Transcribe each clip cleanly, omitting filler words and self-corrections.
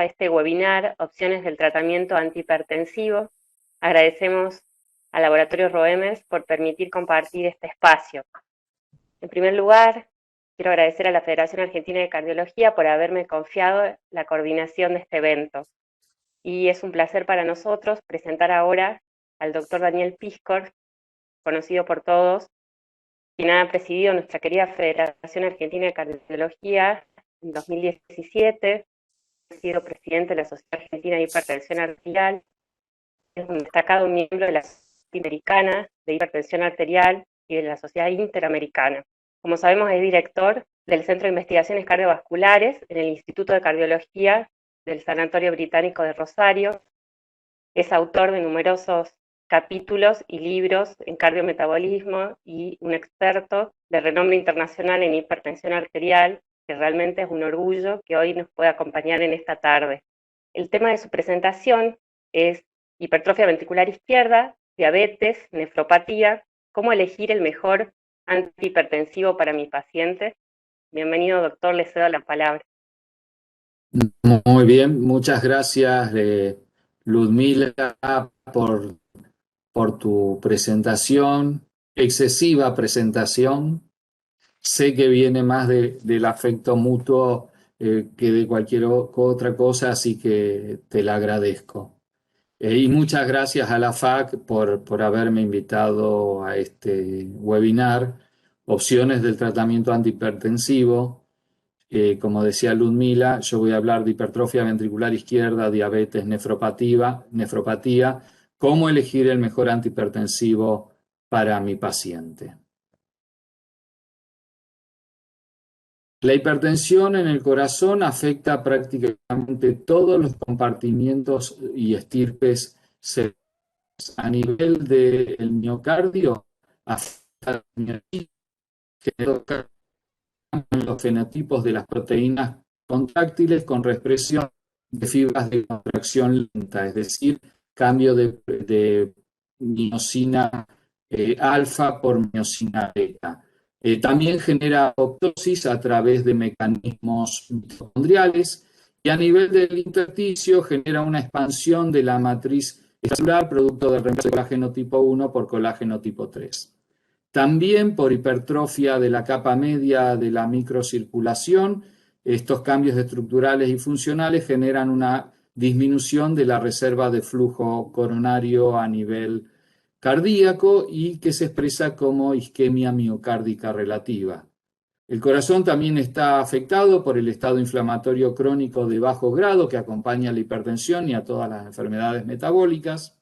a este webinar, Opciones del Tratamiento Antihipertensivo. Agradecemos al Laboratorio Roemes por permitir compartir este espacio. En primer lugar, quiero agradecer a la Federación Argentina de Cardiología por haberme confiado la coordinación de este evento. Y es un placer para nosotros presentar ahora al doctor Daniel Piscor, conocido por todos, quien ha presidido nuestra querida Federación Argentina de Cardiología en 2017, ha sido presidente de la Sociedad Argentina de Hipertensión Arterial, es un destacado miembro de la Sociedad Americana de Hipertensión Arterial y de la Sociedad Interamericana. Como sabemos, es director del Centro de Investigaciones Cardiovasculares en el Instituto de Cardiología del Sanatorio Británico de Rosario, es autor de numerosos capítulos y libros en cardiometabolismo y un experto de renombre internacional en hipertensión arterial, que realmente es un orgullo que hoy nos pueda acompañar en esta tarde. El tema de su presentación es hipertrofia ventricular izquierda, diabetes, nefropatía, cómo elegir el mejor antihipertensivo para mi paciente. Bienvenido, doctor, le cedo la palabra. Muy bien, muchas gracias, Ludmila, por tu presentación, excesiva presentación. Sé que viene más del afecto mutuo que de cualquier otra cosa, así que te la agradezco. Y muchas gracias a la FAC por haberme invitado a este webinar, Opciones del Tratamiento Antihipertensivo. Como decía Ludmila, yo voy a hablar de hipertrofia ventricular izquierda, diabetes, nefropatía, cómo elegir el mejor antihipertensivo para mi paciente. La hipertensión en el corazón afecta prácticamente todos los compartimientos y estirpes celulares. A nivel del miocardio, afecta los fenotipos de las proteínas contráctiles con reexpresión de fibras de contracción lenta, es decir, cambio de miosina alfa por miosina beta. También genera apoptosis a través de mecanismos mitocondriales y a nivel del intersticio genera una expansión de la matriz celular producto del reemplazo de colágeno tipo 1 por colágeno tipo 3. También por hipertrofia de la capa media de la microcirculación, estos cambios estructurales y funcionales generan una disminución de la reserva de flujo coronario a nivel cardíaco y que se expresa como isquemia miocárdica relativa. El corazón también está afectado por el estado inflamatorio crónico de bajo grado que acompaña a la hipertensión y a todas las enfermedades metabólicas.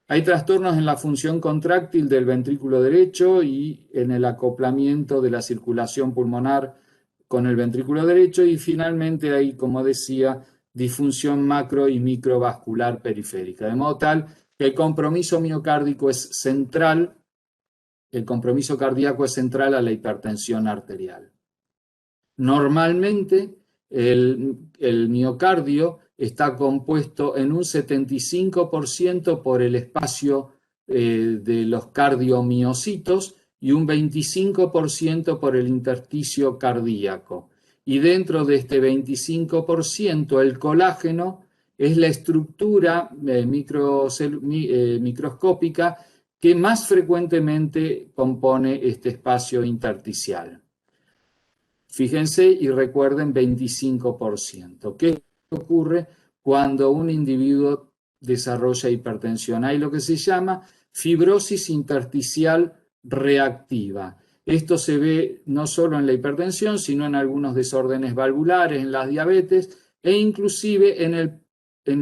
Hay trastornos en la función contráctil del ventrículo derecho y en el acoplamiento de la circulación pulmonar con el ventrículo derecho y finalmente hay, como decía, disfunción macro y microvascular periférica, de modo tal que el compromiso miocárdico es central, el compromiso cardíaco es central a la hipertensión arterial. Normalmente el miocardio está compuesto en un 75% por el espacio de los cardiomiocitos y un 25% por el intersticio cardíaco. Y dentro de este 25% el colágeno es la estructura microscópica que más frecuentemente compone este espacio intersticial. Fíjense y recuerden 25%. ¿Qué ocurre cuando un individuo desarrolla hipertensión? Hay lo que se llama fibrosis intersticial reactiva. Esto se ve no solo en la hipertensión, sino en algunos desórdenes valvulares, en las diabetes e inclusive en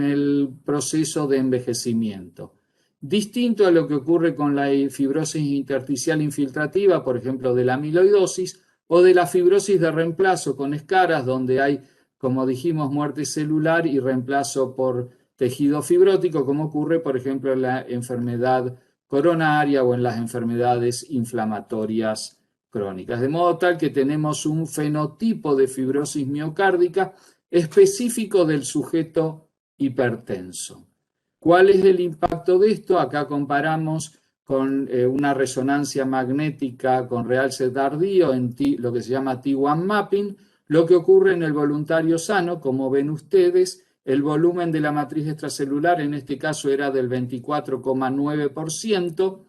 el proceso de envejecimiento. Distinto a lo que ocurre con la fibrosis intersticial infiltrativa, por ejemplo, de la amiloidosis, o de la fibrosis de reemplazo con escaras, donde hay, como dijimos, muerte celular y reemplazo por tejido fibrótico, como ocurre, por ejemplo, en la enfermedad coronaria o en las enfermedades inflamatorias crónicas. De modo tal que tenemos un fenotipo de fibrosis miocárdica específico del sujeto hipertenso. ¿Cuál es el impacto de esto? Acá comparamos con una resonancia magnética con realce tardío en lo que se llama T1 mapping, lo que ocurre en el voluntario sano, como ven ustedes, el volumen de la matriz extracelular en este caso era del 24,9%.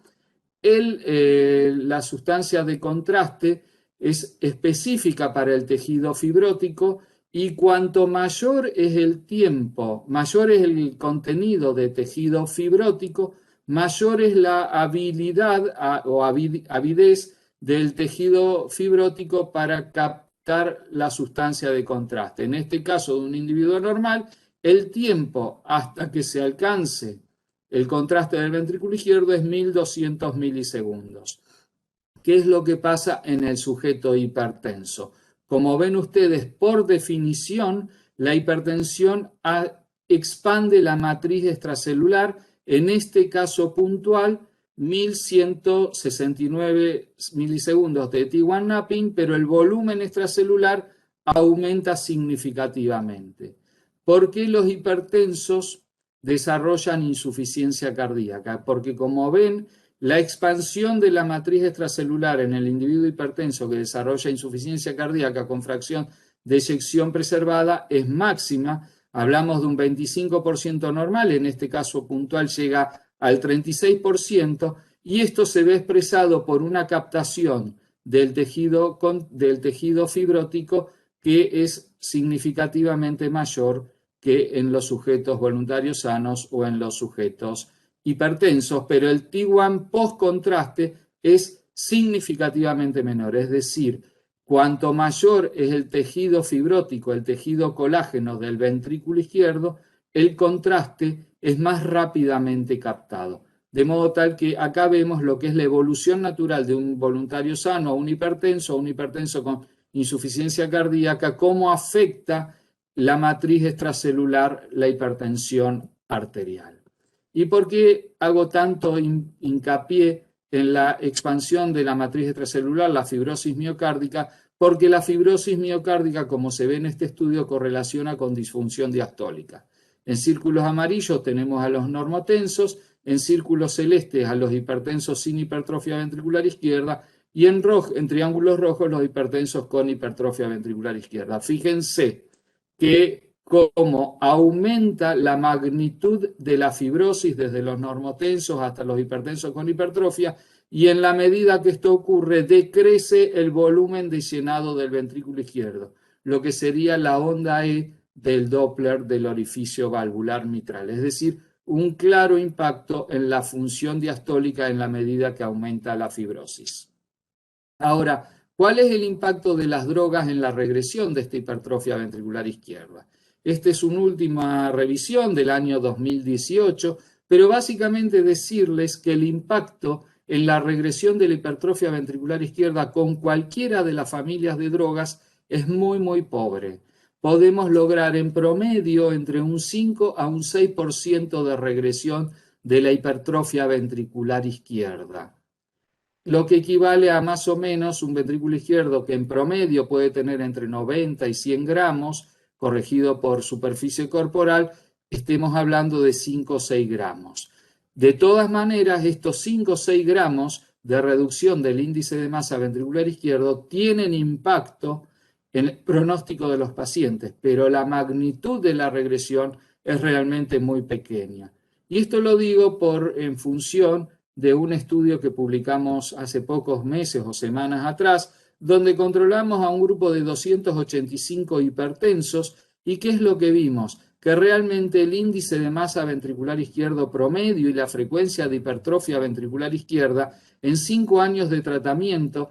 La sustancia de contraste es específica para el tejido fibrótico y cuanto mayor es el tiempo, mayor es el contenido de tejido fibrótico, mayor es la habilidad o avidez del tejido fibrótico para captar la sustancia de contraste. En este caso de un individuo normal, el tiempo hasta que se alcance el contraste del ventrículo izquierdo es 1200 milisegundos. ¿Qué es lo que pasa en el sujeto hipertenso? Como ven ustedes, por definición, la hipertensión expande la matriz extracelular, en este caso puntual, 1169 milisegundos de T1 napping, pero el volumen extracelular aumenta significativamente. ¿Por qué los hipertensos desarrollan insuficiencia cardíaca? Porque como ven, la expansión de la matriz extracelular en el individuo hipertenso que desarrolla insuficiencia cardíaca con fracción de eyección preservada es máxima. Hablamos de un 25% normal, en este caso puntual llega al 36%, y esto se ve expresado por una captación del tejido fibrótico que es significativamente mayor que en los sujetos voluntarios sanos o en los sujetos hipertensos, pero el T1 post-contraste es significativamente menor, es decir, cuanto mayor es el tejido fibrótico, el tejido colágeno del ventrículo izquierdo, el contraste es más rápidamente captado. De modo tal que acá vemos lo que es la evolución natural de un voluntario sano a un hipertenso con insuficiencia cardíaca, cómo afecta la matriz extracelular la hipertensión arterial. ¿Y por qué hago tanto hincapié en la expansión de la matriz extracelular, la fibrosis miocárdica? Porque la fibrosis miocárdica, como se ve en este estudio, correlaciona con disfunción diastólica. En círculos amarillos tenemos a los normotensos, en círculos celestes a los hipertensos sin hipertrofia ventricular izquierda y en triángulos rojos los hipertensos con hipertrofia ventricular izquierda. Fíjense que cómo aumenta la magnitud de la fibrosis desde los normotensos hasta los hipertensos con hipertrofia, y en la medida que esto ocurre decrece el volumen de llenado del ventrículo izquierdo, lo que sería la onda E del Doppler del orificio valvular mitral, es decir, un claro impacto en la función diastólica en la medida que aumenta la fibrosis. Ahora, ¿cuál es el impacto de las drogas en la regresión de esta hipertrofia ventricular izquierda? Esta es una última revisión del año 2018, pero básicamente decirles que el impacto en la regresión de la hipertrofia ventricular izquierda con cualquiera de las familias de drogas es muy pobre. Podemos lograr en promedio entre un 5 a un 6% de regresión de la hipertrofia ventricular izquierda, lo que equivale a más o menos un ventrículo izquierdo que en promedio puede tener entre 90 y 100 gramos, corregido por superficie corporal, estemos hablando de 5 o 6 gramos. De todas maneras, estos 5 o 6 gramos de reducción del índice de masa ventricular izquierdo tienen impacto en el pronóstico de los pacientes, pero la magnitud de la regresión es realmente muy pequeña. Y esto lo digo en función de un estudio que publicamos hace pocos meses o semanas atrás, donde controlamos a un grupo de 285 hipertensos. ¿Y qué es lo que vimos? Que realmente el índice de masa ventricular izquierdo promedio y la frecuencia de hipertrofia ventricular izquierda en 5 años de tratamiento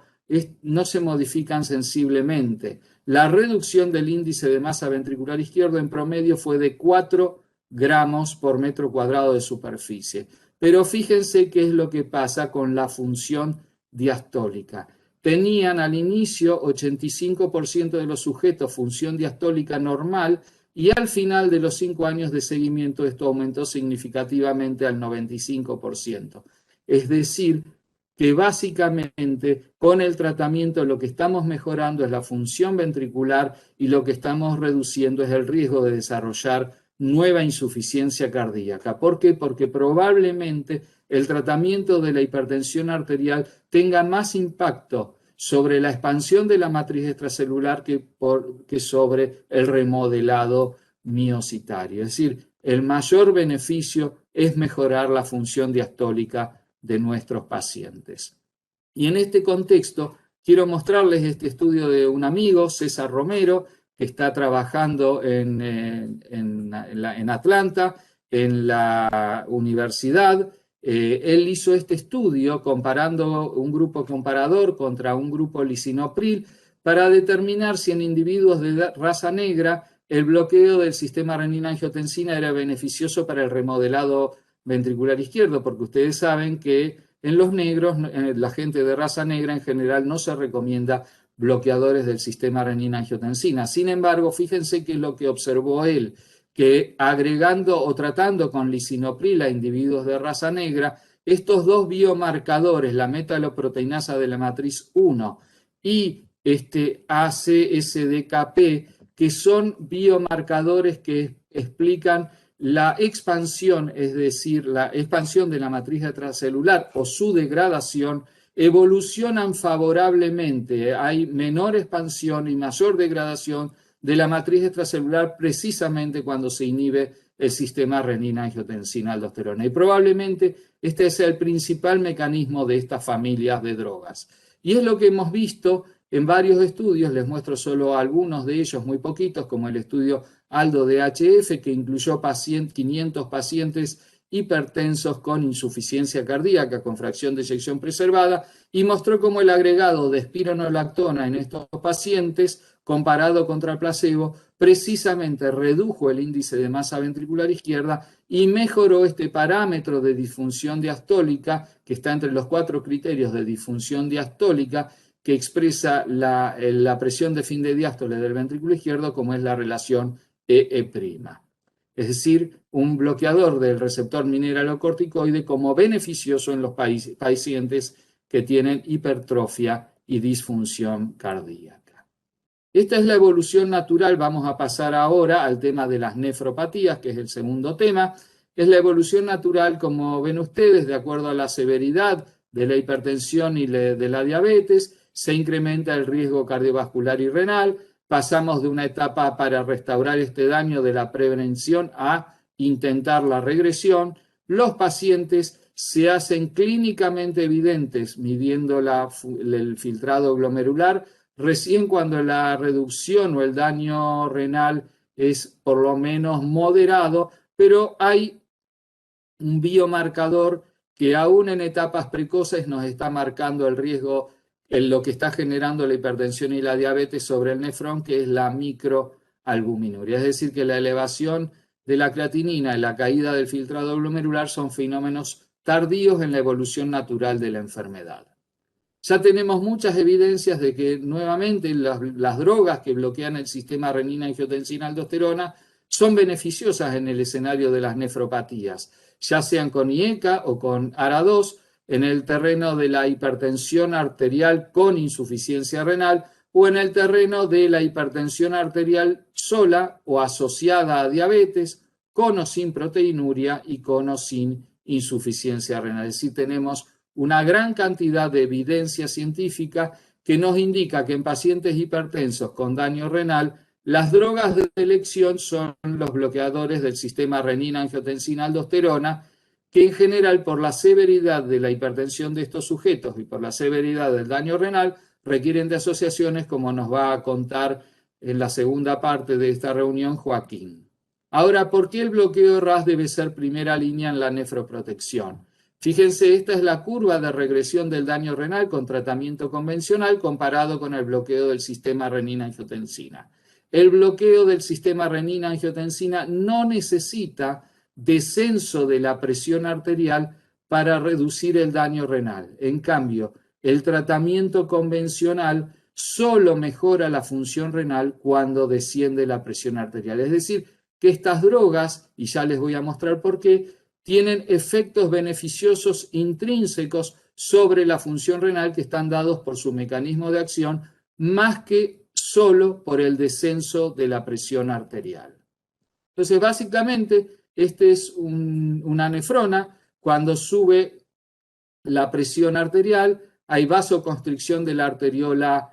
no se modifican sensiblemente. La reducción del índice de masa ventricular izquierdo en promedio fue de 4 gramos por metro cuadrado de superficie. Pero fíjense qué es lo que pasa con la función diastólica. Tenían al inicio 85% de los sujetos función diastólica normal y al final de los 5 años de seguimiento esto aumentó significativamente al 95%. Es decir, que básicamente con el tratamiento lo que estamos mejorando es la función ventricular y lo que estamos reduciendo es el riesgo de desarrollar nueva insuficiencia cardíaca. ¿Por qué? Porque probablemente el tratamiento de la hipertensión arterial tenga más impacto sobre la expansión de la matriz extracelular que sobre el remodelado miocitario. Es decir, el mayor beneficio es mejorar la función diastólica de nuestros pacientes. Y en este contexto, quiero mostrarles este estudio de un amigo, César Romero, que está trabajando en Atlanta, en la universidad. Él hizo este estudio comparando un grupo comparador contra un grupo lisinopril para determinar si en individuos de raza negra el bloqueo del sistema renina-angiotensina era beneficioso para el remodelado ventricular izquierdo, porque ustedes saben que en los negros, la gente de raza negra en general no se recomienda bloqueadores del sistema renina-angiotensina. Sin embargo, fíjense que es lo que observó él, que agregando o tratando con lisinopril a individuos de raza negra, estos dos biomarcadores, la metaloproteinasa de la matriz 1 y ACSDKP, que son biomarcadores que explican la expansión, es decir, la expansión de la matriz extracelular o su degradación, evolucionan favorablemente. Hay menor expansión y mayor degradación de la matriz extracelular precisamente cuando se inhibe el sistema renina-angiotensina-aldosterona. Y probablemente este es el principal mecanismo de estas familias de drogas. Y es lo que hemos visto en varios estudios, les muestro solo algunos de ellos, muy poquitos, como el estudio ALDO DHF, que incluyó 500 pacientes hipertensos con insuficiencia cardíaca con fracción de eyección preservada, y mostró cómo el agregado de espironolactona en estos pacientes, comparado contra placebo, precisamente redujo el índice de masa ventricular izquierda y mejoró este parámetro de disfunción diastólica, que está entre los 4 criterios de disfunción diastólica, que expresa la presión de fin de diástole del ventrículo izquierdo, como es la relación EE'. Es decir, un bloqueador del receptor mineralocorticoide como beneficioso en los pacientes que tienen hipertrofia y disfunción cardíaca. Esta es la evolución natural. Vamos a pasar ahora al tema de las nefropatías, que es el segundo tema. Es la evolución natural, como ven ustedes, de acuerdo a la severidad de la hipertensión y de la diabetes, se incrementa el riesgo cardiovascular y renal. Pasamos de una etapa para restaurar este daño de la prevención a intentar la regresión. Los pacientes se hacen clínicamente evidentes midiendo el filtrado glomerular recién cuando la reducción o el daño renal es por lo menos moderado, pero hay un biomarcador que aún en etapas precoces nos está marcando el riesgo en lo que está generando la hipertensión y la diabetes sobre el nefrón, que es la microalbuminuria. Es decir, que la elevación de la creatinina y la caída del filtrado glomerular son fenómenos tardíos en la evolución natural de la enfermedad. Ya tenemos muchas evidencias de que nuevamente las drogas que bloquean el sistema renina-angiotensina-aldosterona son beneficiosas en el escenario de las nefropatías, ya sean con IECA o con ARA2, en el terreno de la hipertensión arterial con insuficiencia renal o en el terreno de la hipertensión arterial sola o asociada a diabetes, con o sin proteinuria y con o sin insuficiencia renal. Es decir, tenemos una gran cantidad de evidencia científica que nos indica que en pacientes hipertensos con daño renal, las drogas de elección son los bloqueadores del sistema renina-angiotensina-aldosterona, que en general por la severidad de la hipertensión de estos sujetos y por la severidad del daño renal requieren de asociaciones, como nos va a contar en la segunda parte de esta reunión Joaquín. Ahora, ¿por qué el bloqueo RAS debe ser primera línea en la nefroprotección? Fíjense, esta es la curva de regresión del daño renal con tratamiento convencional comparado con el bloqueo del sistema renina-angiotensina. El bloqueo del sistema renina-angiotensina no necesita descenso de la presión arterial para reducir el daño renal. En cambio, el tratamiento convencional solo mejora la función renal cuando desciende la presión arterial. Es decir, que estas drogas, y ya les voy a mostrar por qué, tienen efectos beneficiosos intrínsecos sobre la función renal que están dados por su mecanismo de acción, más que solo por el descenso de la presión arterial. Entonces, básicamente, este es una nefrona. Cuando sube la presión arterial, hay vasoconstricción de la arteriola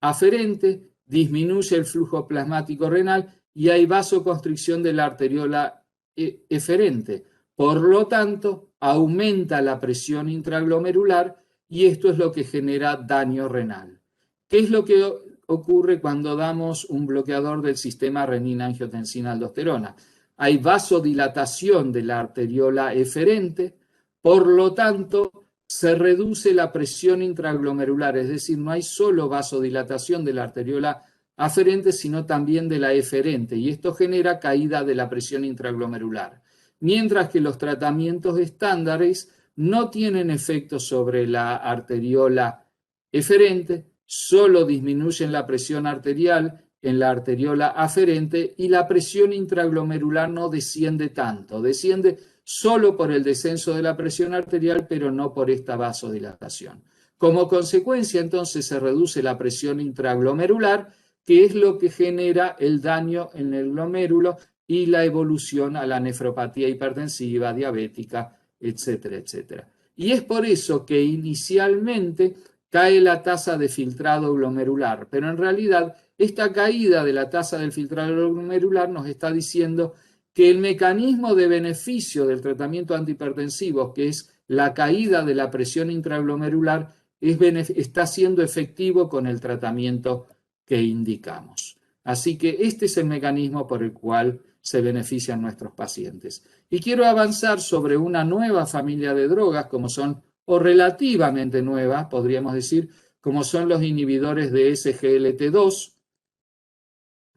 aferente, disminuye el flujo plasmático renal y hay vasoconstricción de la arteriola eferente. Por lo tanto, aumenta la presión intraglomerular y esto es lo que genera daño renal. ¿Qué es lo que ocurre cuando damos un bloqueador del sistema renina-angiotensina-aldosterona? Hay vasodilatación de la arteriola eferente, por lo tanto, se reduce la presión intraglomerular, es decir, no hay solo vasodilatación de la arteriola aferente, sino también de la eferente, y esto genera caída de la presión intraglomerular. Mientras que los tratamientos estándares no tienen efecto sobre la arteriola eferente, solo disminuyen la presión arterial en la arteriola aferente y la presión intraglomerular no desciende tanto, desciende solo por el descenso de la presión arterial, pero no por esta vasodilatación. Como consecuencia, entonces, se reduce la presión intraglomerular, que es lo que genera el daño en el glomérulo y la evolución a la nefropatía hipertensiva, diabética, etcétera, etcétera. Y es por eso que inicialmente cae la tasa de filtrado glomerular, pero en realidad esta caída de la tasa del filtrado glomerular nos está diciendo que el mecanismo de beneficio del tratamiento antihipertensivo, que es la caída de la presión intraglomerular, está siendo efectivo con el tratamiento que indicamos. Así que este es el mecanismo por el cual se benefician nuestros pacientes. Y quiero avanzar sobre una nueva familia de drogas, como son, o relativamente nuevas, podríamos decir, como son los inhibidores de SGLT2,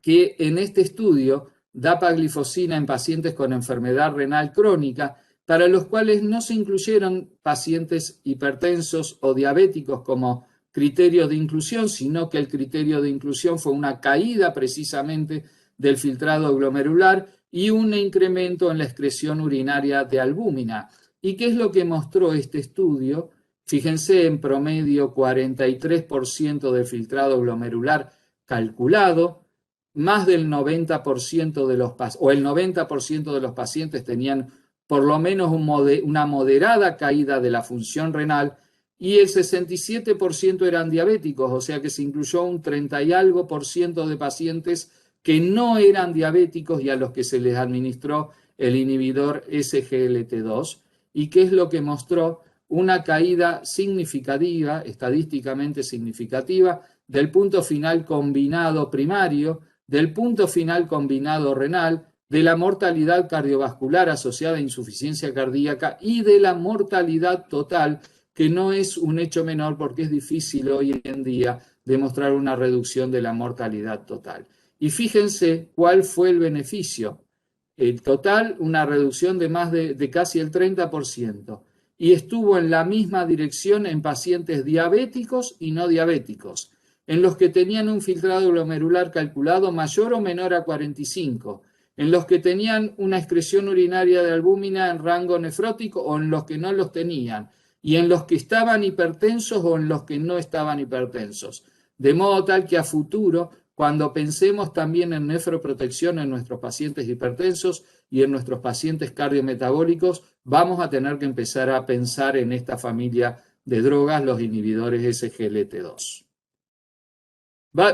que en este estudio dapaglifosina en pacientes con enfermedad renal crónica, para los cuales no se incluyeron pacientes hipertensos o diabéticos como criterio de inclusión, sino que el criterio de inclusión fue una caída precisamente del filtrado glomerular y un incremento en la excreción urinaria de albúmina. ¿Y qué es lo que mostró este estudio? Fíjense, en promedio 43% del filtrado glomerular calculado, más del 90% de los o el 90% de los pacientes tenían por lo menos una moderada caída de la función renal y el 67% eran diabéticos, o sea que se incluyó un 30 y algo por ciento de pacientes que no eran diabéticos y a los que se les administró el inhibidor SGLT2. ¿Y qué es lo que mostró? Una caída significativa, estadísticamente significativa, del punto final combinado primario, del punto final combinado renal, de la mortalidad cardiovascular asociada a insuficiencia cardíaca y de la mortalidad total, que no es un hecho menor porque es difícil hoy en día demostrar una reducción de la mortalidad total. Y fíjense cuál fue el beneficio. El total, una reducción de más de casi el 30%. Y estuvo en la misma dirección en pacientes diabéticos y no diabéticos, en los que tenían un filtrado glomerular calculado mayor o menor a 45, en los que tenían una excreción urinaria de albúmina en rango nefrótico o en los que no los tenían, y en los que estaban hipertensos o en los que no estaban hipertensos. De modo tal que a futuro, cuando pensemos también en nefroprotección en nuestros pacientes hipertensos y en nuestros pacientes cardiometabólicos, vamos a tener que empezar a pensar en esta familia de drogas, los inhibidores SGLT2.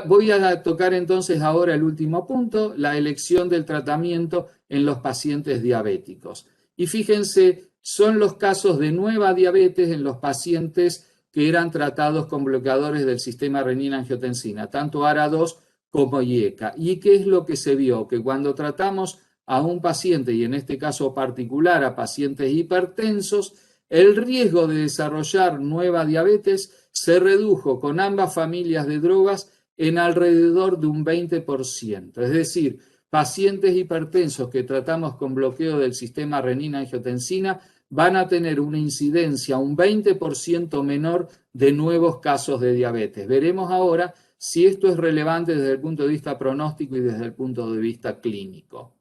Voy a tocar entonces ahora el último punto, la elección del tratamiento en los pacientes diabéticos. Y fíjense, son los casos de nueva diabetes en los pacientes que eran tratados con bloqueadores del sistema renina-angiotensina, tanto ARA2 como IECA. ¿Y qué es lo que se vio? Que cuando tratamos a un paciente, y en este caso particular a pacientes hipertensos, el riesgo de desarrollar nueva diabetes se redujo con ambas familias de drogas en alrededor de un 20%. Es decir, pacientes hipertensos que tratamos con bloqueo del sistema renina-angiotensina van a tener una incidencia un 20% menor de nuevos casos de diabetes. Veremos ahora si esto es relevante desde el punto de vista pronóstico y desde el punto de vista clínico.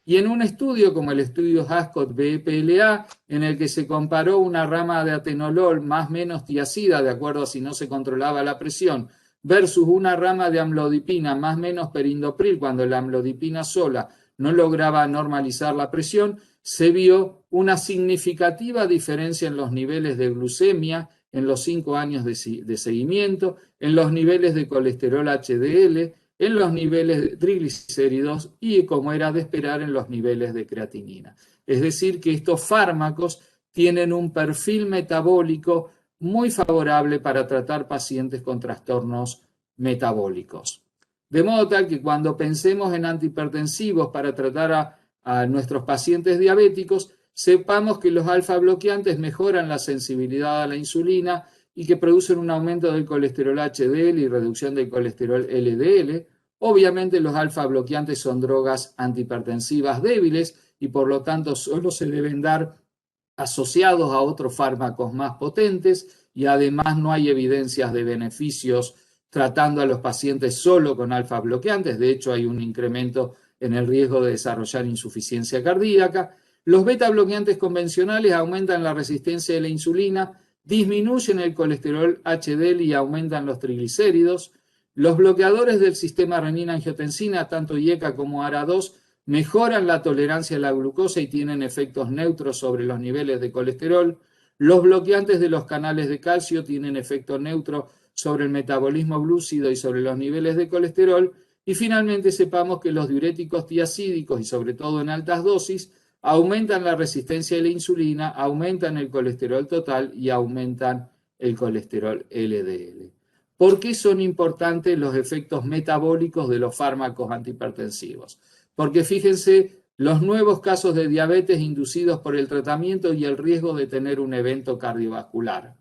Y en un estudio como el estudio Ascot-BPLA, en el que se comparó una rama de atenolol más menos tiazida, de acuerdo a si no se controlaba la presión, versus una rama de amlodipina más menos perindopril, cuando la amlodipina sola no lograba normalizar la presión, se vio una significativa diferencia en los niveles de glucemia en los 5 años de seguimiento, en los niveles de colesterol HDL, en los niveles de triglicéridos y, como era de esperar, en los niveles de creatinina. Es decir, que estos fármacos tienen un perfil metabólico muy favorable para tratar pacientes con trastornos metabólicos. De modo tal que cuando pensemos en antihipertensivos para tratar a nuestros pacientes diabéticos, sepamos que los alfa bloqueantes mejoran la sensibilidad a la insulina y que producen un aumento del colesterol HDL y reducción del colesterol LDL. Obviamente los alfa bloqueantes son drogas antihipertensivas débiles y por lo tanto solo se deben dar asociados a otros fármacos más potentes, y además no hay evidencias de beneficios tratando a los pacientes solo con alfa bloqueantes. De hecho, hay un incremento en el riesgo de desarrollar insuficiencia cardíaca. Los beta bloqueantes convencionales aumentan la resistencia de la insulina, disminuyen el colesterol HDL y aumentan los triglicéridos. Los bloqueadores del sistema renina-angiotensina, tanto IECA como ARA2, mejoran la tolerancia a la glucosa y tienen efectos neutros sobre los niveles de colesterol. Los bloqueantes de los canales de calcio tienen efecto neutro sobre el metabolismo glúcido y sobre los niveles de colesterol. Y finalmente sepamos que los diuréticos tiacídicos, y sobre todo en altas dosis, aumentan la resistencia de la insulina, aumentan el colesterol total y aumentan el colesterol LDL. ¿Por qué son importantes los efectos metabólicos de los fármacos antihipertensivos? Porque fíjense los nuevos casos de diabetes inducidos por el tratamiento y el riesgo de tener un evento cardiovascular.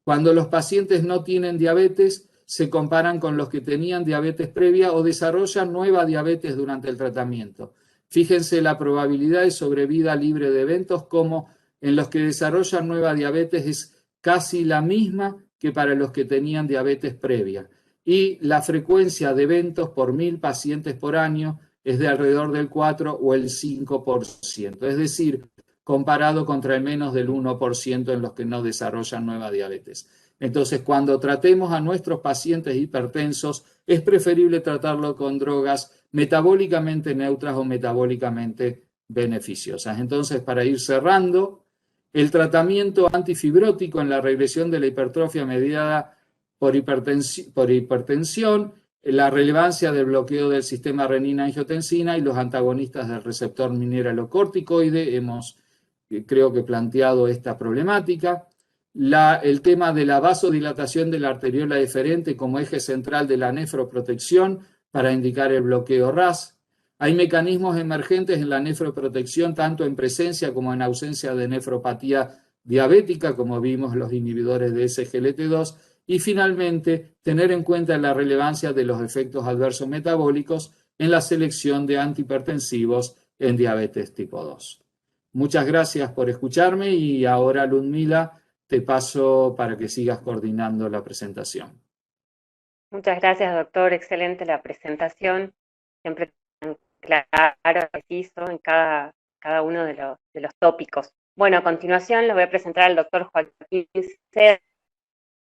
Cuando los pacientes no tienen diabetes, se comparan con los que tenían diabetes previa o desarrollan nueva diabetes durante el tratamiento. Fíjense la probabilidad de sobrevida libre de eventos, como en los que desarrollan nueva diabetes es casi la misma que para los que tenían diabetes previa. Y la frecuencia de eventos por 1000 pacientes por año es de alrededor del 4 o el 5%. Es decir, comparado contra el menos del 1% en los que no desarrollan nueva diabetes. Entonces, cuando tratemos a nuestros pacientes hipertensos, es preferible tratarlo con drogas metabólicamente neutras o metabólicamente beneficiosas. Entonces, para ir cerrando, el tratamiento antifibrótico en la regresión de la hipertrofia mediada por hipertensión, la relevancia del bloqueo del sistema renina-angiotensina y los antagonistas del receptor mineralocorticoide, hemos creo que planteado esta problemática. El tema de la vasodilatación de la arteriola deferente como eje central de la nefroprotección para indicar el bloqueo RAS. Hay mecanismos emergentes en la nefroprotección tanto en presencia como en ausencia de nefropatía diabética, como vimos los inhibidores de SGLT2. Y finalmente, tener en cuenta la relevancia de los efectos adversos metabólicos en la selección de antihipertensivos en diabetes tipo 2. Muchas gracias por escucharme y ahora, Ludmila, te paso para que sigas coordinando la presentación. Muchas gracias, doctor. Excelente la presentación. Siempre tan claro, preciso en cada uno de los tópicos. Bueno, a continuación le voy a presentar al doctor Joaquín Serra.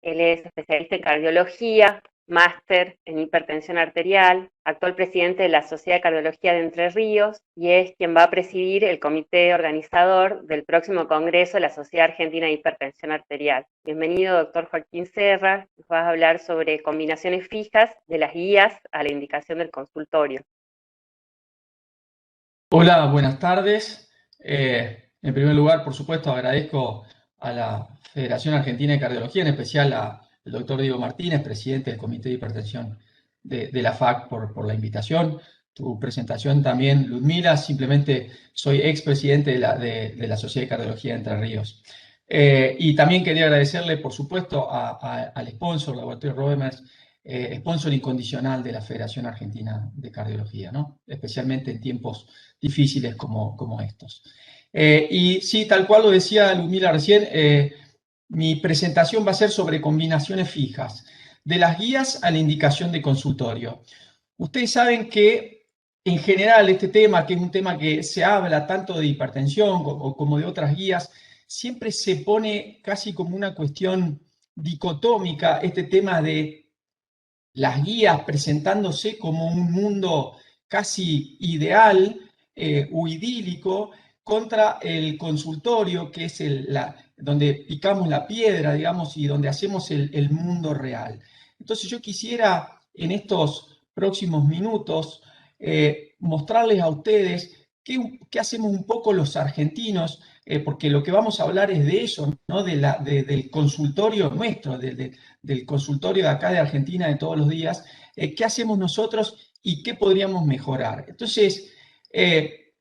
Él es especialista en cardiología, máster en hipertensión arterial, actual presidente de la Sociedad de Cardiología de Entre Ríos y es quien va a presidir el comité organizador del próximo congreso de la Sociedad Argentina de Hipertensión Arterial. Bienvenido, doctor Joaquín Serra. Nos vas a hablar sobre combinaciones fijas de las guías a la indicación del consultorio. Hola, buenas tardes. En primer lugar, por supuesto, agradezco a la Federación Argentina de Cardiología, en especial al doctor Diego Martínez, presidente del Comité de Hipertensión de la FAC, por la invitación. Tu presentación también, Ludmila. Simplemente soy expresidente de la Sociedad de Cardiología de Entre Ríos. Y también quería agradecerle, por supuesto, al sponsor, Laboratorio Roemers, sponsor incondicional de la Federación Argentina de Cardiología, ¿no? Especialmente en tiempos difíciles como estos. Y sí, tal cual lo decía Ludmila recién, mi presentación va a ser sobre combinaciones fijas, de las guías a la indicación de consultorio. Ustedes saben que en general este tema, que es un tema que se habla tanto de hipertensión como de otras guías, siempre se pone casi como una cuestión dicotómica este tema de las guías presentándose como un mundo casi ideal o idílico contra el consultorio, que es donde picamos la piedra, digamos, y donde hacemos el mundo real. Entonces yo quisiera en estos próximos minutos mostrarles a ustedes qué hacemos un poco los argentinos, porque lo que vamos a hablar es de eso, ¿no? Del consultorio nuestro, del consultorio de acá de Argentina de todos los días, qué hacemos nosotros y qué podríamos mejorar. Entonces,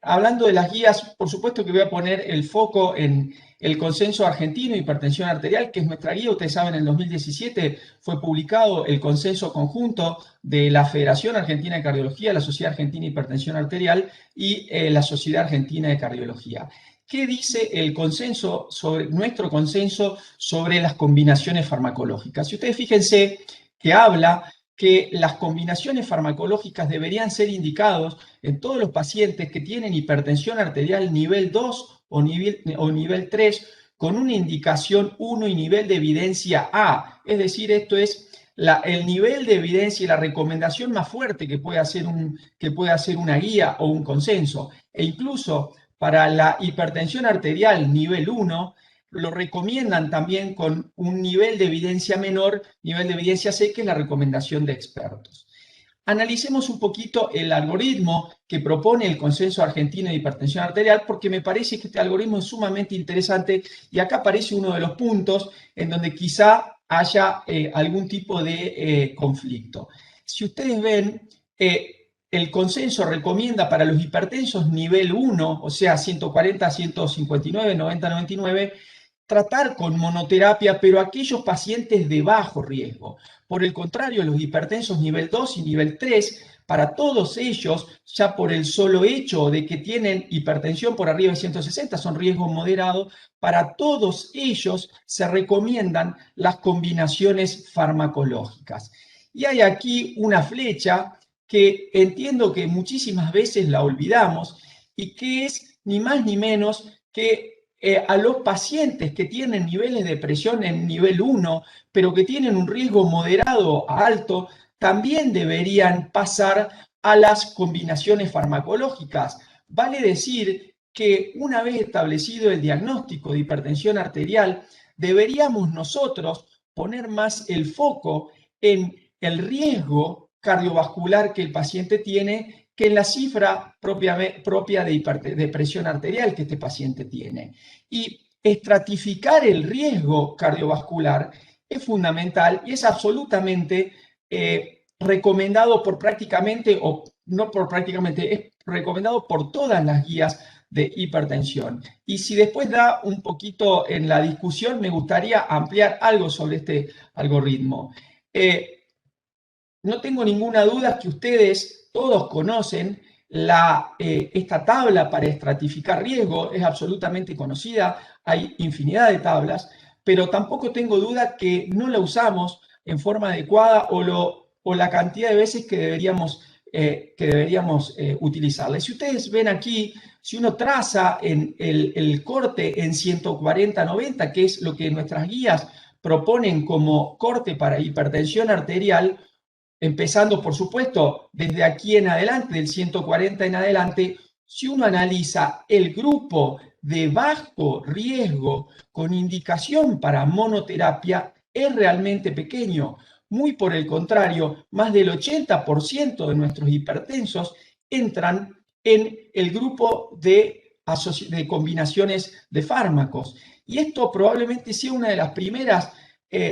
hablando de las guías, por supuesto que voy a poner el foco en el Consenso Argentino de Hipertensión Arterial, que es nuestra guía. Ustedes saben, en el 2017 fue publicado el consenso conjunto de la Federación Argentina de Cardiología, la Sociedad Argentina de Hipertensión Arterial y la Sociedad Argentina de Cardiología. ¿Qué dice el consenso nuestro consenso sobre las combinaciones farmacológicas? Y ustedes fíjense que habla que las combinaciones farmacológicas deberían ser indicados en todos los pacientes que tienen hipertensión arterial nivel 2 o nivel 3 con una indicación 1 y nivel de evidencia A. Es decir, esto es el nivel de evidencia y la recomendación más fuerte que puede hacer una guía o un consenso. E incluso para la hipertensión arterial nivel 1, lo recomiendan también con un nivel de evidencia menor, nivel de evidencia C, que es la recomendación de expertos. Analicemos un poquito el algoritmo que propone el Consenso Argentino de Hipertensión Arterial, porque me parece que este algoritmo es sumamente interesante y acá aparece uno de los puntos en donde quizá haya algún tipo de conflicto. Si ustedes ven, el consenso recomienda para los hipertensos nivel 1, o sea, 140, 159, 90, 99, tratar con monoterapia, pero aquellos pacientes de bajo riesgo. Por el contrario, los hipertensos nivel 2 y nivel 3, para todos ellos, ya por el solo hecho de que tienen hipertensión por arriba de 160, son riesgo moderado, para todos ellos se recomiendan las combinaciones farmacológicas. Y hay aquí una flecha que entiendo que muchísimas veces la olvidamos y que es ni más ni menos que a los pacientes que tienen niveles de presión en nivel 1, pero que tienen un riesgo moderado a alto, también deberían pasar a las combinaciones farmacológicas. Vale decir que una vez establecido el diagnóstico de hipertensión arterial, deberíamos nosotros poner más el foco en el riesgo cardiovascular que el paciente tiene que en la cifra propia de presión arterial que este paciente tiene. Y estratificar el riesgo cardiovascular es fundamental y es absolutamente recomendado por prácticamente, o no por prácticamente, es recomendado por todas las guías de hipertensión. Y si después da un poquito en la discusión, me gustaría ampliar algo sobre este algoritmo. No tengo ninguna duda que ustedes todos conocen esta tabla para estratificar riesgo, es absolutamente conocida, hay infinidad de tablas, pero tampoco tengo duda que no la usamos en forma adecuada o la cantidad de veces que deberíamos utilizarla. Y si ustedes ven aquí, si uno traza el corte en 140-90, que es lo que nuestras guías proponen como corte para hipertensión arterial, empezando, por supuesto, desde aquí en adelante, del 140 en adelante, si uno analiza el grupo de bajo riesgo con indicación para monoterapia, es realmente pequeño. Muy por el contrario, más del 80% de nuestros hipertensos entran en el grupo de combinaciones de fármacos. Y esto probablemente sea una de las primeras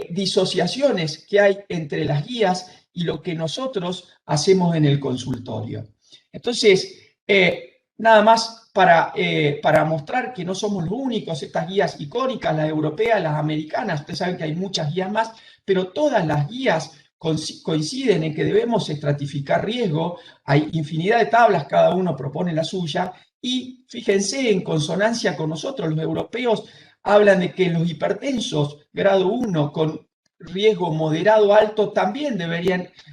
disociaciones que hay entre las guías y lo que nosotros hacemos en el consultorio. Entonces, nada más para mostrar que no somos los únicos, estas guías icónicas, las europeas, las americanas, ustedes saben que hay muchas guías más, pero todas las guías coinciden en que debemos estratificar riesgo, hay infinidad de tablas, cada uno propone la suya, y fíjense, en consonancia con nosotros, los europeos hablan de que los hipertensos grado 1 con riesgo moderado alto también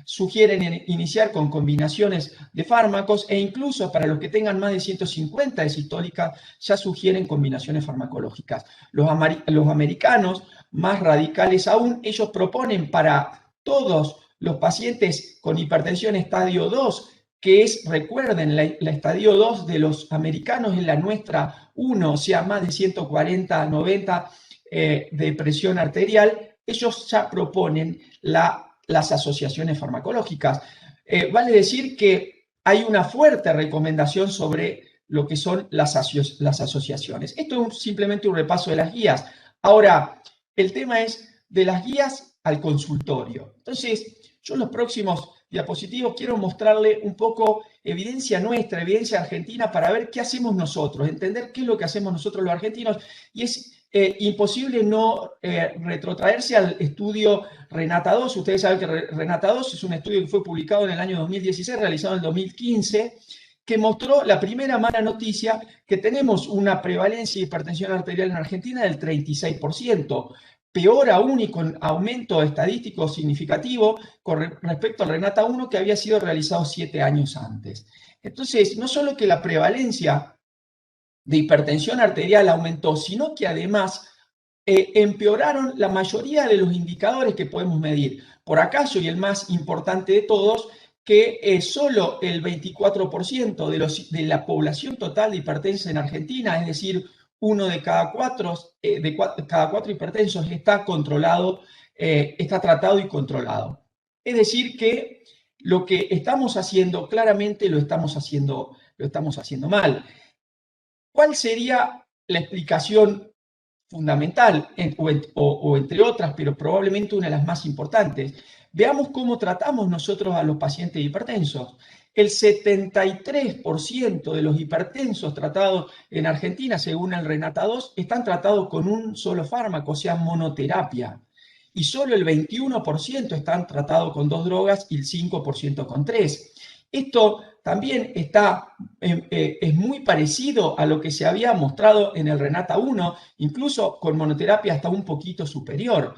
sugieren iniciar con combinaciones de fármacos e incluso para los que tengan más de 150 de sistólica ya sugieren combinaciones farmacológicas. Los americanos, más radicales aún, ellos proponen para todos los pacientes con hipertensión estadio 2, que es, recuerden, la estadio 2 de los americanos es la nuestra 1, o sea, más de 140-90 de presión arterial, ellos ya proponen las asociaciones farmacológicas. vale decir que hay una fuerte recomendación sobre lo que son las asociaciones. Esto es simplemente un repaso de las guías. Ahora, el tema es de las guías al consultorio. Entonces, yo en los próximos diapositivos quiero mostrarle un poco evidencia nuestra, evidencia argentina, para ver qué hacemos nosotros, entender qué es lo que hacemos nosotros los argentinos, y es imposible no retrotraerse al estudio Renata 2. Ustedes saben que Renata 2 es un estudio que fue publicado en el año 2016, realizado en el 2015, que mostró la primera mala noticia, que tenemos una prevalencia de hipertensión arterial en Argentina del 36%, peor aún y con aumento estadístico significativo con respecto al Renata 1, que había sido realizado 7 años antes. Entonces, no solo que la prevalencia de hipertensión arterial aumentó, sino que además empeoraron la mayoría de los indicadores que podemos medir. Por acaso, y el más importante de todos, que solo el 24% de la población total de hipertensos en Argentina, es decir, uno de cada cuatro hipertensos está controlado, está tratado y controlado. Es decir, que lo que estamos haciendo claramente lo estamos haciendo mal. ¿Cuál sería la explicación fundamental, o entre otras, pero probablemente una de las más importantes? Veamos cómo tratamos nosotros a los pacientes hipertensos. El 73% de los hipertensos tratados en Argentina, según el Renata 2, están tratados con un solo fármaco, o sea, monoterapia. Y solo el 21% están tratados con 2 drogas y el 5% con 3. Esto también es muy parecido a lo que se había mostrado en el Renata 1, incluso con monoterapia hasta un poquito superior.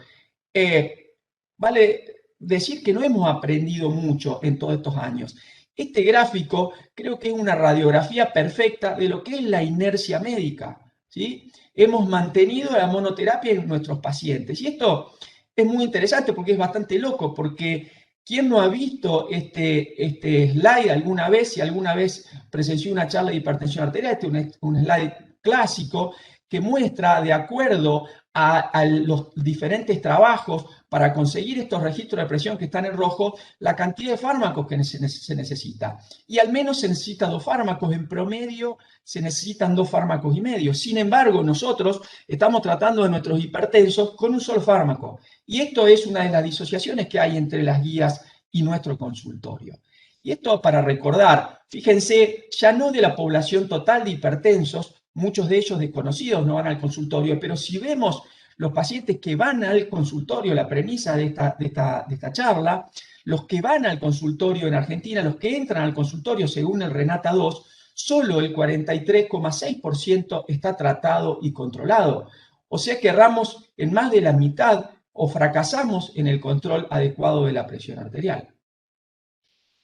Vale decir que no hemos aprendido mucho en todos estos años. Este gráfico creo que es una radiografía perfecta de lo que es la inercia médica, ¿sí? Hemos mantenido la monoterapia en nuestros pacientes. Y esto es muy interesante porque es bastante loco, porque ¿quién no ha visto este slide alguna vez? Si alguna vez presenció una charla de hipertensión arterial, este es un slide clásico que muestra, de acuerdo a los diferentes trabajos para conseguir estos registros de presión que están en rojo, la cantidad de fármacos que se necesita. Y al menos se necesitan 2 fármacos, en promedio se necesitan 2 fármacos y medio. Sin embargo, nosotros estamos tratando a nuestros hipertensos con un solo fármaco. Y esto es una de las disociaciones que hay entre las guías y nuestro consultorio. Y esto para recordar, fíjense, ya no de la población total de hipertensos, muchos de ellos desconocidos no van al consultorio, pero si vemos los pacientes que van al consultorio, la premisa de esta charla, los que van al consultorio en Argentina, los que entran al consultorio según el Renata 2, solo el 43,6% está tratado y controlado. O sea que erramos en más de la mitad o fracasamos en el control adecuado de la presión arterial.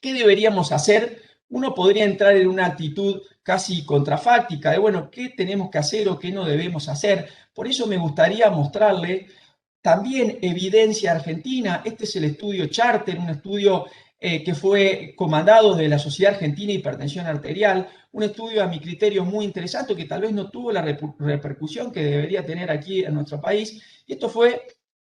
¿Qué deberíamos hacer? Uno podría entrar en una actitud casi contrafáctica de, bueno, ¿qué tenemos que hacer o qué no debemos hacer? Por eso me gustaría mostrarle también evidencia argentina. Este es el estudio Charter, un estudio que fue comandado de la Sociedad Argentina de Hipertensión Arterial, un estudio a mi criterio muy interesante que tal vez no tuvo la repercusión que debería tener aquí en nuestro país. Y esto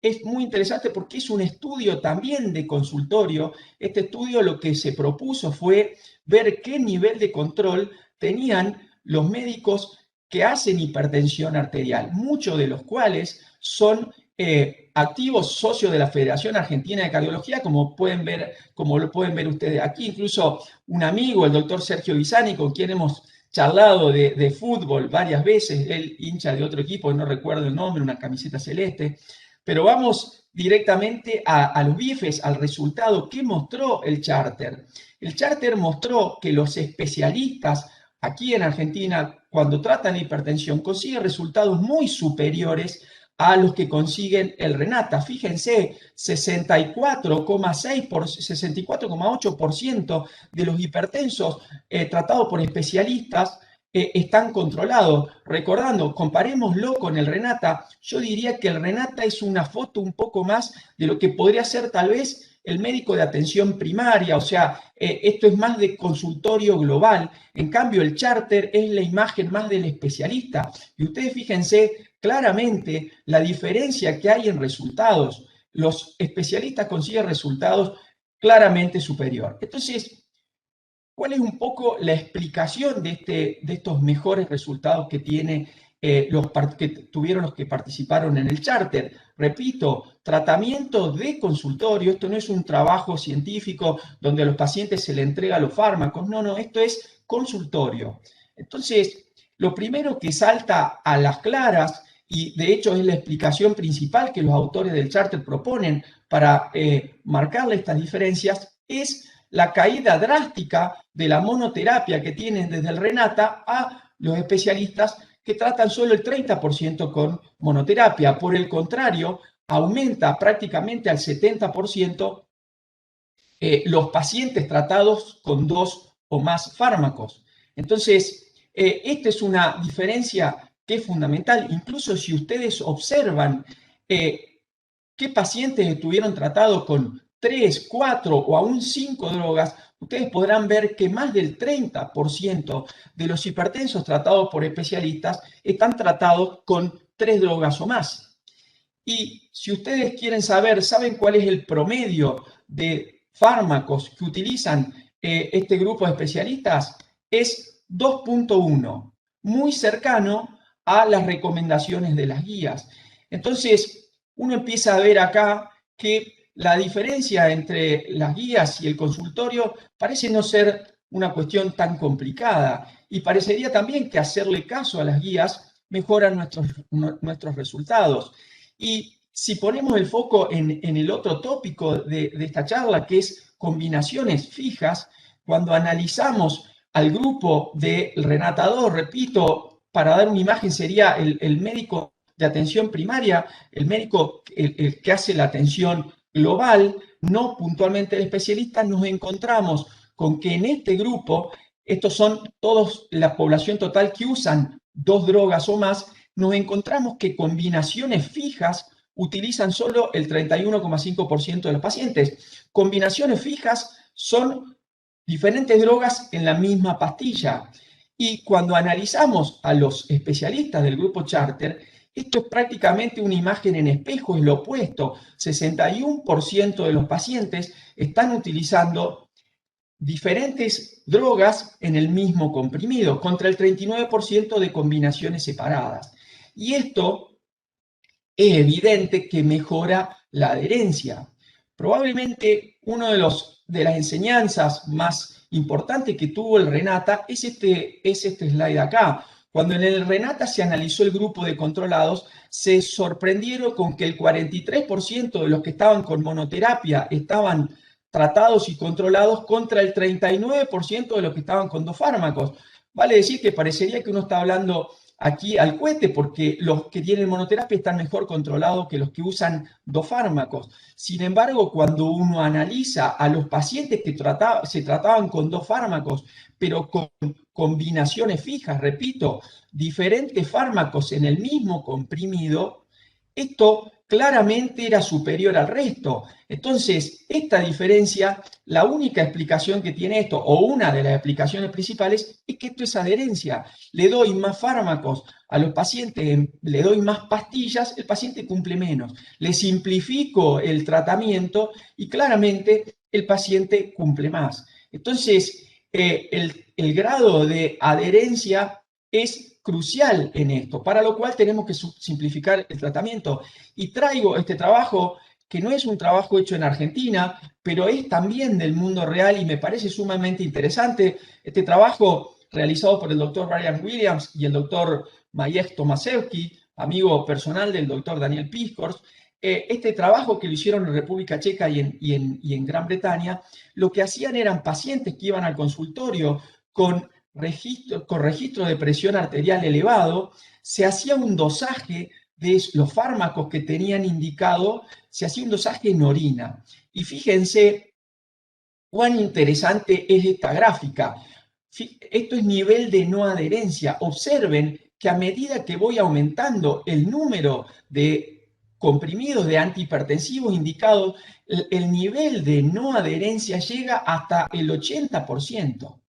es muy interesante porque es un estudio también de consultorio. Este estudio lo que se propuso fue ver qué nivel de control tenían los médicos que hacen hipertensión arterial, muchos de los cuales son activos socios de la Federación Argentina de Cardiología, como lo pueden ver ustedes aquí. Incluso un amigo, el doctor Sergio Bisani, con quien hemos charlado de fútbol varias veces, él hincha de otro equipo, no recuerdo el nombre, una camiseta celeste. Pero vamos directamente a los bifes, al resultado que mostró el Charter. El Charter mostró que los especialistas aquí en Argentina, cuando tratan hipertensión, consiguen resultados muy superiores a los que consiguen el Renata. Fíjense, 64,8% de los hipertensos tratados por especialistas están controlados. Recordando, comparémoslo con el Renata, yo diría que el Renata es una foto un poco más de lo que podría ser tal vez el médico de atención primaria, o sea, esto es más de consultorio global. En cambio, el Charter es la imagen más del especialista. Y ustedes fíjense claramente la diferencia que hay en resultados. Los especialistas consiguen resultados claramente superior. Entonces, ¿cuál es un poco la explicación de estos mejores resultados que que tuvieron los que participaron en el charter? Repito, tratamiento de consultorio. Esto no es un trabajo científico donde a los pacientes se les entrega los fármacos. No, no, esto es consultorio. Entonces, lo primero que salta a las claras, y de hecho es la explicación principal que los autores del charter proponen para marcarle estas diferencias, es la caída drástica de la monoterapia que tienen desde el Renata a los especialistas que tratan solo el 30% con monoterapia. Por el contrario, aumenta prácticamente al 70% los pacientes tratados con 2 o más fármacos. Entonces, esta es una diferencia que es fundamental. Incluso si ustedes observan qué pacientes estuvieron tratados con 3, 4 o aún 5 drogas, ustedes podrán ver que más del 30% de los hipertensos tratados por especialistas están tratados con 3 drogas o más. Y si ustedes quieren saber, ¿saben cuál es el promedio de fármacos que utilizan este grupo de especialistas? Es 2.1, muy cercano a las recomendaciones de las guías. Entonces, uno empieza a ver acá que la diferencia entre las guías y el consultorio parece no ser una cuestión tan complicada y parecería también que hacerle caso a las guías mejora nuestros resultados. Y si ponemos el foco en el otro tópico de esta charla, que es combinaciones fijas, cuando analizamos al grupo del Renata 2, repito, para dar una imagen sería el médico de atención primaria, el médico el que hace la atención global, no puntualmente el especialista, nos encontramos con que en este grupo, estos son todos la población total que usan 2 drogas o más, nos encontramos que combinaciones fijas utilizan solo el 31,5% de los pacientes. Combinaciones fijas son diferentes drogas en la misma pastilla. Y cuando analizamos a los especialistas del grupo Charter, esto es prácticamente una imagen en espejo, es lo opuesto. 61% de los pacientes están utilizando diferentes drogas en el mismo comprimido, contra el 39% de combinaciones separadas. Y esto es evidente que mejora la adherencia. Probablemente una de las enseñanzas más importantes que tuvo el Renata es este slide acá. Cuando en el Renata se analizó el grupo de controlados, se sorprendieron con que el 43% de los que estaban con monoterapia estaban tratados y controlados contra el 39% de los que estaban con 2 fármacos. Vale decir que parecería que uno está hablando aquí al cohete, porque los que tienen monoterapia están mejor controlados que los que usan 2 fármacos. Sin embargo, cuando uno analiza a los pacientes que se trataban con 2 fármacos, pero con combinaciones fijas, repito, diferentes fármacos en el mismo comprimido, esto claramente era superior al resto. Entonces, esta diferencia, la única explicación que tiene esto, o una de las explicaciones principales, es que esto es adherencia. Le doy más fármacos a los pacientes, le doy más pastillas, el paciente cumple menos. Le simplifico el tratamiento y claramente el paciente cumple más. Entonces, el grado de adherencia es crucial en esto, para lo cual tenemos que simplificar el tratamiento. Y traigo este trabajo, que no es un trabajo hecho en Argentina, pero es también del mundo real y me parece sumamente interesante. Este trabajo realizado por el doctor Brian Williams y el doctor Maciej Tomaszewski, amigo personal del doctor Daniel Piskors. Este trabajo que lo hicieron en República Checa y en Gran Bretaña, lo que hacían eran pacientes que iban al consultorio con registro de presión arterial elevado, se hacía un dosaje de los fármacos que tenían indicado, se hacía un dosaje en orina. Y fíjense cuán interesante es esta gráfica. Esto es nivel de no adherencia. Observen que a medida que voy aumentando el número de comprimidos de antihipertensivos indicados, el nivel de no adherencia llega hasta el 80%.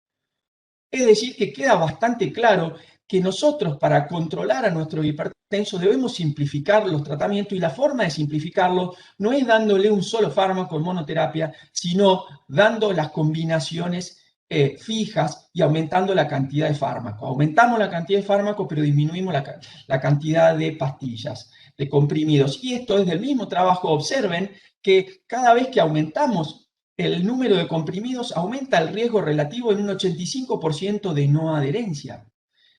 Es decir, que queda bastante claro que nosotros para controlar a nuestro hipertenso debemos simplificar los tratamientos, y la forma de simplificarlo no es dándole un solo fármaco en monoterapia, sino dando las combinaciones fijas y aumentando la cantidad de fármacos. Aumentamos la cantidad de fármacos, pero disminuimos la cantidad de pastillas, de comprimidos. Y esto es del mismo trabajo. Observen que cada vez que aumentamos el número de comprimidos, aumenta el riesgo relativo en un 85% de no adherencia.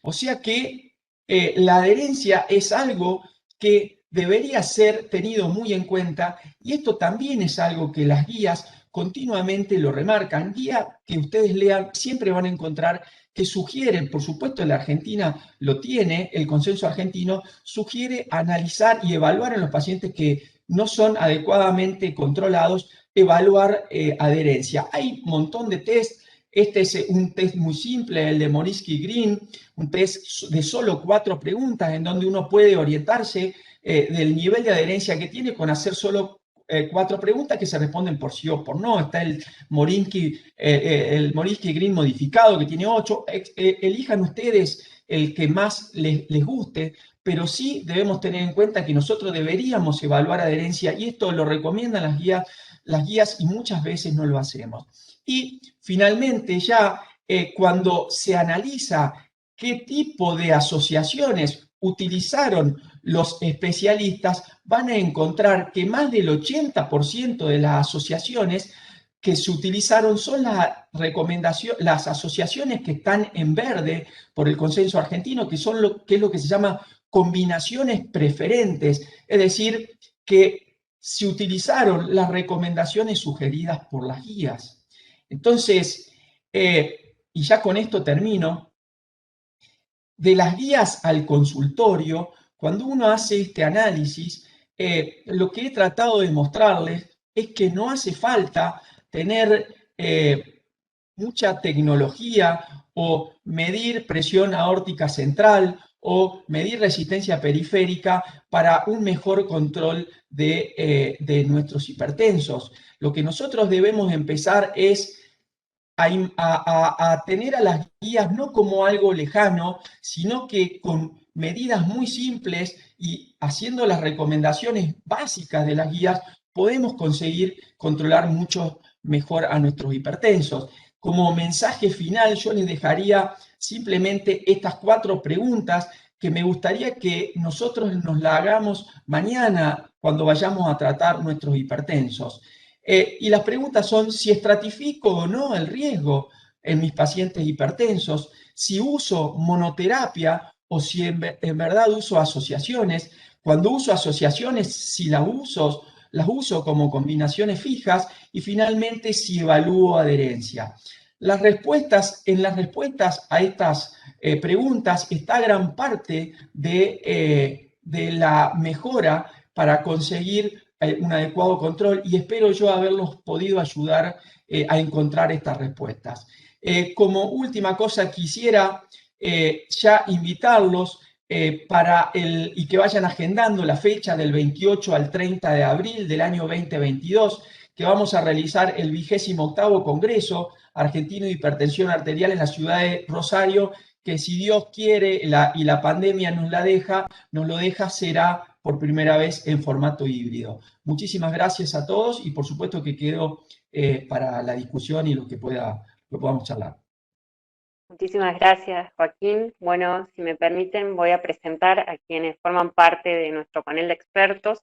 O sea que la adherencia es algo que debería ser tenido muy en cuenta, y esto también es algo que las guías continuamente lo remarcan. Guía que ustedes lean, siempre van a encontrar que sugieren, por supuesto la Argentina lo tiene, el consenso argentino sugiere analizar y evaluar en los pacientes que no son adecuadamente controlados, evaluar adherencia. Hay un montón de test. Este es un test muy simple, el de Morisky-Green, un test de solo 4 preguntas en donde uno puede orientarse del nivel de adherencia que tiene con hacer solo 4 preguntas que se responden por sí o por no. Está el Morisky-Green modificado que tiene 8. Elijan ustedes el que más les guste, pero sí debemos tener en cuenta que nosotros deberíamos evaluar adherencia, y esto lo recomiendan las guías y muchas veces no lo hacemos. Y finalmente ya cuando se analiza qué tipo de asociaciones utilizaron los especialistas, van a encontrar que más del 80% de las asociaciones que se utilizaron son las asociaciones que están en verde por el consenso argentino, que es lo que se llama combinaciones preferentes, es decir, que se utilizaron las recomendaciones sugeridas por las guías. Entonces, y ya con esto termino, de las guías al consultorio, cuando uno hace este análisis, lo que he tratado de mostrarles es que no hace falta tener mucha tecnología o medir presión aórtica central o medir resistencia periférica para un mejor control de nuestros hipertensos. Lo que nosotros debemos empezar es a tener a las guías no como algo lejano, sino que con medidas muy simples y haciendo las recomendaciones básicas de las guías, podemos conseguir controlar mucho mejor a nuestros hipertensos. Como mensaje final, yo les dejaría simplemente estas 4 preguntas que me gustaría que nosotros nos la hagamos mañana cuando vayamos a tratar nuestros hipertensos. Y las preguntas son si estratifico o no el riesgo en mis pacientes hipertensos, si uso monoterapia o si en verdad uso asociaciones. Cuando uso asociaciones, si las uso como combinaciones fijas, y finalmente si evalúo adherencia. En las respuestas a estas preguntas está gran parte de la mejora para conseguir un adecuado control, y espero yo haberlos podido ayudar a encontrar estas respuestas. Como última cosa, quisiera ya invitarlos y que vayan agendando la fecha del 28 al 30 de abril del año 2022, que vamos a realizar el 28º Congreso Argentino de Hipertensión Arterial en la ciudad de Rosario, que si Dios quiere y la pandemia nos lo deja, será por primera vez en formato híbrido. Muchísimas gracias a todos, y por supuesto que quedo para la discusión y lo que podamos charlar. Muchísimas gracias, Joaquín. Bueno, si me permiten, voy a presentar a quienes forman parte de nuestro panel de expertos.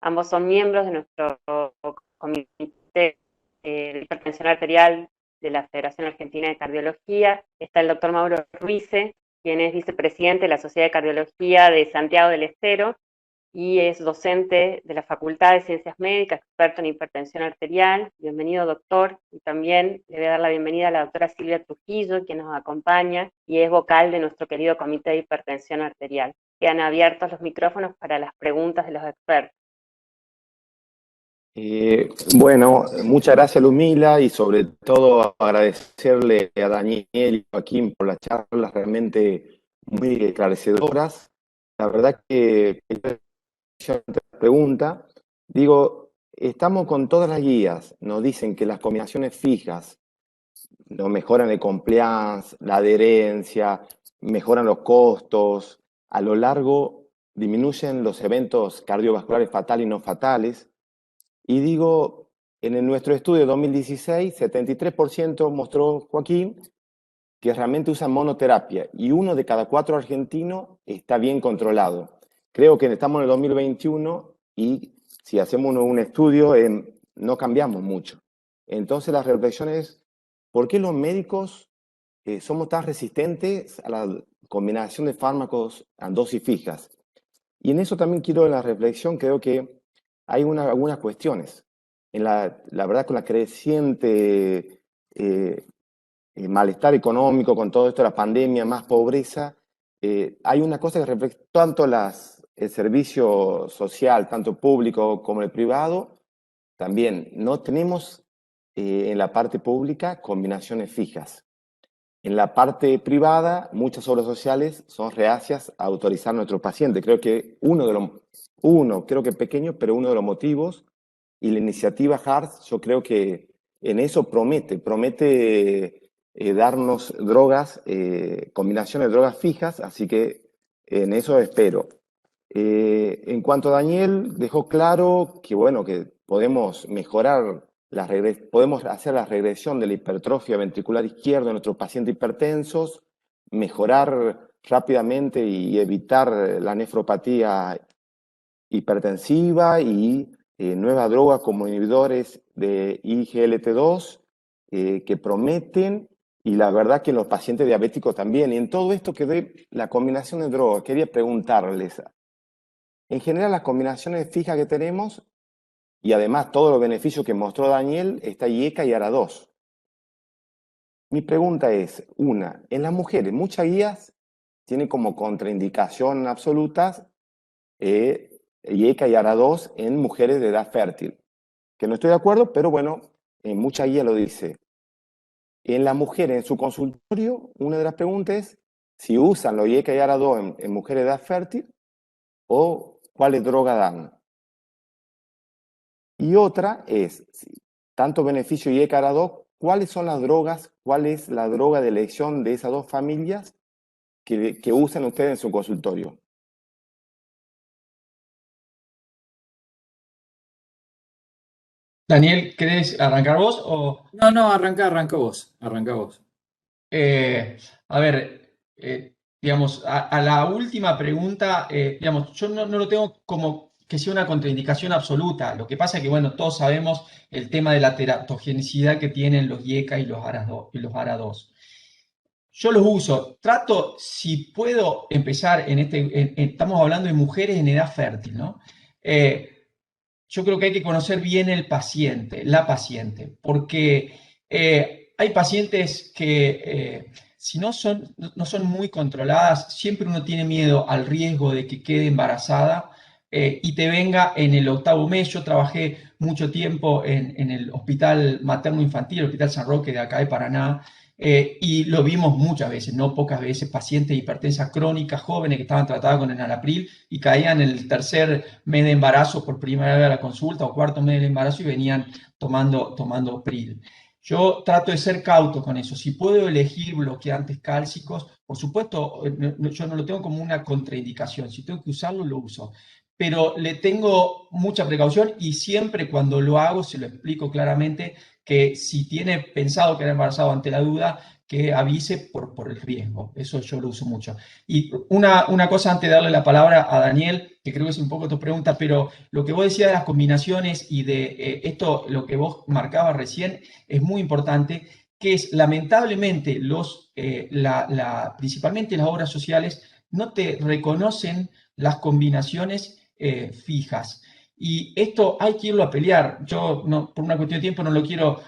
Ambos son miembros de nuestro comité de hipertensión arterial de la Federación Argentina de Cardiología. Está el doctor Mauro Ruize, quien es vicepresidente de la Sociedad de Cardiología de Santiago del Estero y es docente de la Facultad de Ciencias Médicas, experto en hipertensión arterial. Bienvenido, doctor. Y también le voy a dar la bienvenida a la doctora Silvia Trujillo, quien nos acompaña y es vocal de nuestro querido Comité de Hipertensión Arterial. Quedan abiertos los micrófonos para las preguntas de los expertos. Bueno, muchas gracias, Lumila, y sobre todo agradecerle a Daniel y Joaquín por las charlas realmente muy esclarecedoras. La verdad que pregunta, digo, estamos con todas las guías, nos dicen que las combinaciones fijas nos mejoran el compliance, la adherencia, mejoran los costos, a lo largo disminuyen los eventos cardiovasculares fatales y no fatales. Y digo, en nuestro estudio de 2016, 73% mostró Joaquín que realmente usan monoterapia y 1 de cada 4 argentinos está bien controlado. Creo que estamos en el 2021 y si hacemos un estudio no cambiamos mucho. Entonces la reflexión es, ¿por qué los médicos somos tan resistentes a la combinación de fármacos a dosis fijas? Y en eso también quiero en la reflexión, creo que hay algunas cuestiones. La verdad, con la creciente malestar económico, con todo esto, la pandemia, más pobreza, hay una cosa que refleja tanto el servicio social, tanto público como el privado, también no tenemos en la parte pública combinaciones fijas. En la parte privada, muchas obras sociales son reacias a autorizar a nuestros pacientes. Creo que creo que pequeño, pero uno de los motivos, y la iniciativa HART, yo creo que en eso promete darnos drogas, combinaciones de drogas fijas, así que en eso espero. En cuanto a Daniel, dejó claro que, bueno, que podemos mejorar podemos hacer la regresión de la hipertrofia ventricular izquierda en nuestros pacientes hipertensos, mejorar rápidamente y evitar la nefropatía hipertensiva y nuevas drogas como inhibidores de IGLT2 que prometen, y la verdad que en los pacientes diabéticos también. Y en todo esto que doy la combinación de drogas, quería preguntarles, en general las combinaciones fijas que tenemos, y además todos los beneficios que mostró Daniel, está IECA y ARA2. Mi pregunta es, en las mujeres, muchas guías tienen como contraindicación absolutas IECA y ARA2 en mujeres de edad fértil. Que no estoy de acuerdo, pero bueno, en muchas guías lo dice. En las mujeres, en su consultorio, una de las preguntas es si usan los IECA y ARA2 en mujeres de edad fértil o cuáles drogas dan. Y otra es, tanto beneficio y ECARA2, ¿cuáles son las drogas? ¿Cuál es la droga de elección de esas dos familias que usan ustedes en su consultorio? Daniel, ¿querés arrancar vos o...? No, arranca vos. A ver, digamos, a la última pregunta, digamos, yo no lo tengo como que sea una contraindicación absoluta. Lo que pasa es que, bueno, todos sabemos el tema de la teratogenicidad que tienen los IECA y los ARA2. Yo los uso, trato, si puedo empezar estamos hablando de mujeres en edad fértil, ¿no? Yo creo que hay que conocer bien el paciente, la paciente, porque hay pacientes que si no son muy controladas, siempre uno tiene miedo al riesgo de que quede embarazada y te venga en el 8º mes. Yo trabajé mucho tiempo en el Hospital Materno Infantil, el Hospital San Roque de acá de Paraná, y lo vimos muchas veces, no pocas veces, pacientes hipertensas crónicas, jóvenes que estaban tratadas con enalapril y caían en el 3er mes de embarazo por primera vez a la consulta o 4º mes del embarazo y venían tomando pril. Yo trato de ser cauto con eso. Si puedo elegir bloqueantes cálcicos, por supuesto, yo no lo tengo como una contraindicación. Si tengo que usarlo, lo uso. Pero le tengo mucha precaución y siempre cuando lo hago se lo explico claramente que si tiene pensado quedar embarazado ante la duda, que avise por el riesgo. Eso yo lo uso mucho. Y una cosa antes de darle la palabra a Daniel, que creo que es un poco tu pregunta, pero lo que vos decías de las combinaciones y de esto, lo que vos marcabas recién, es muy importante, que es lamentablemente principalmente las obras sociales no te reconocen las combinaciones fijas. Y esto hay que irlo a pelear. Yo, por una cuestión de tiempo, no lo quiero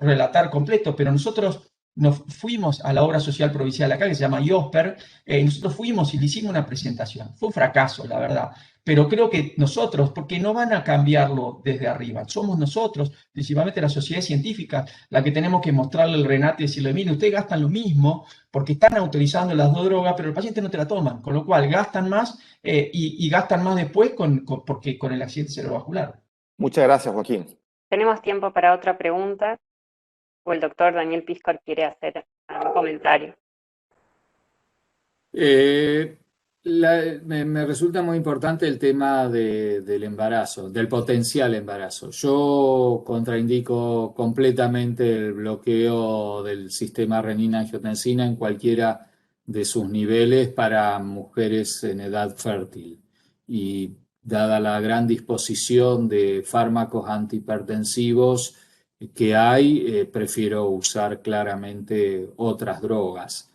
relatar completo, pero nosotros nos fuimos a la obra social provincial acá, que se llama IOSPER, y nosotros fuimos y le hicimos una presentación. Fue un fracaso, la verdad. Pero creo que nosotros, porque no van a cambiarlo desde arriba, somos nosotros, principalmente la sociedad científica, la que tenemos que mostrarle el renate y decirle, mire, ustedes gastan lo mismo porque están autorizando las dos drogas, pero el paciente no te la toman, con lo cual gastan más y gastan más después porque con el accidente cerebrovascular. Muchas gracias, Joaquín. Tenemos tiempo para otra pregunta, o el doctor Daniel Piscor quiere hacer algún comentario. Eh, me resulta muy importante el tema del embarazo, del potencial embarazo. Yo contraindico completamente el bloqueo del sistema renina-angiotensina en cualquiera de sus niveles para mujeres en edad fértil. Y dada la gran disposición de fármacos antihipertensivos que hay, prefiero usar claramente otras drogas,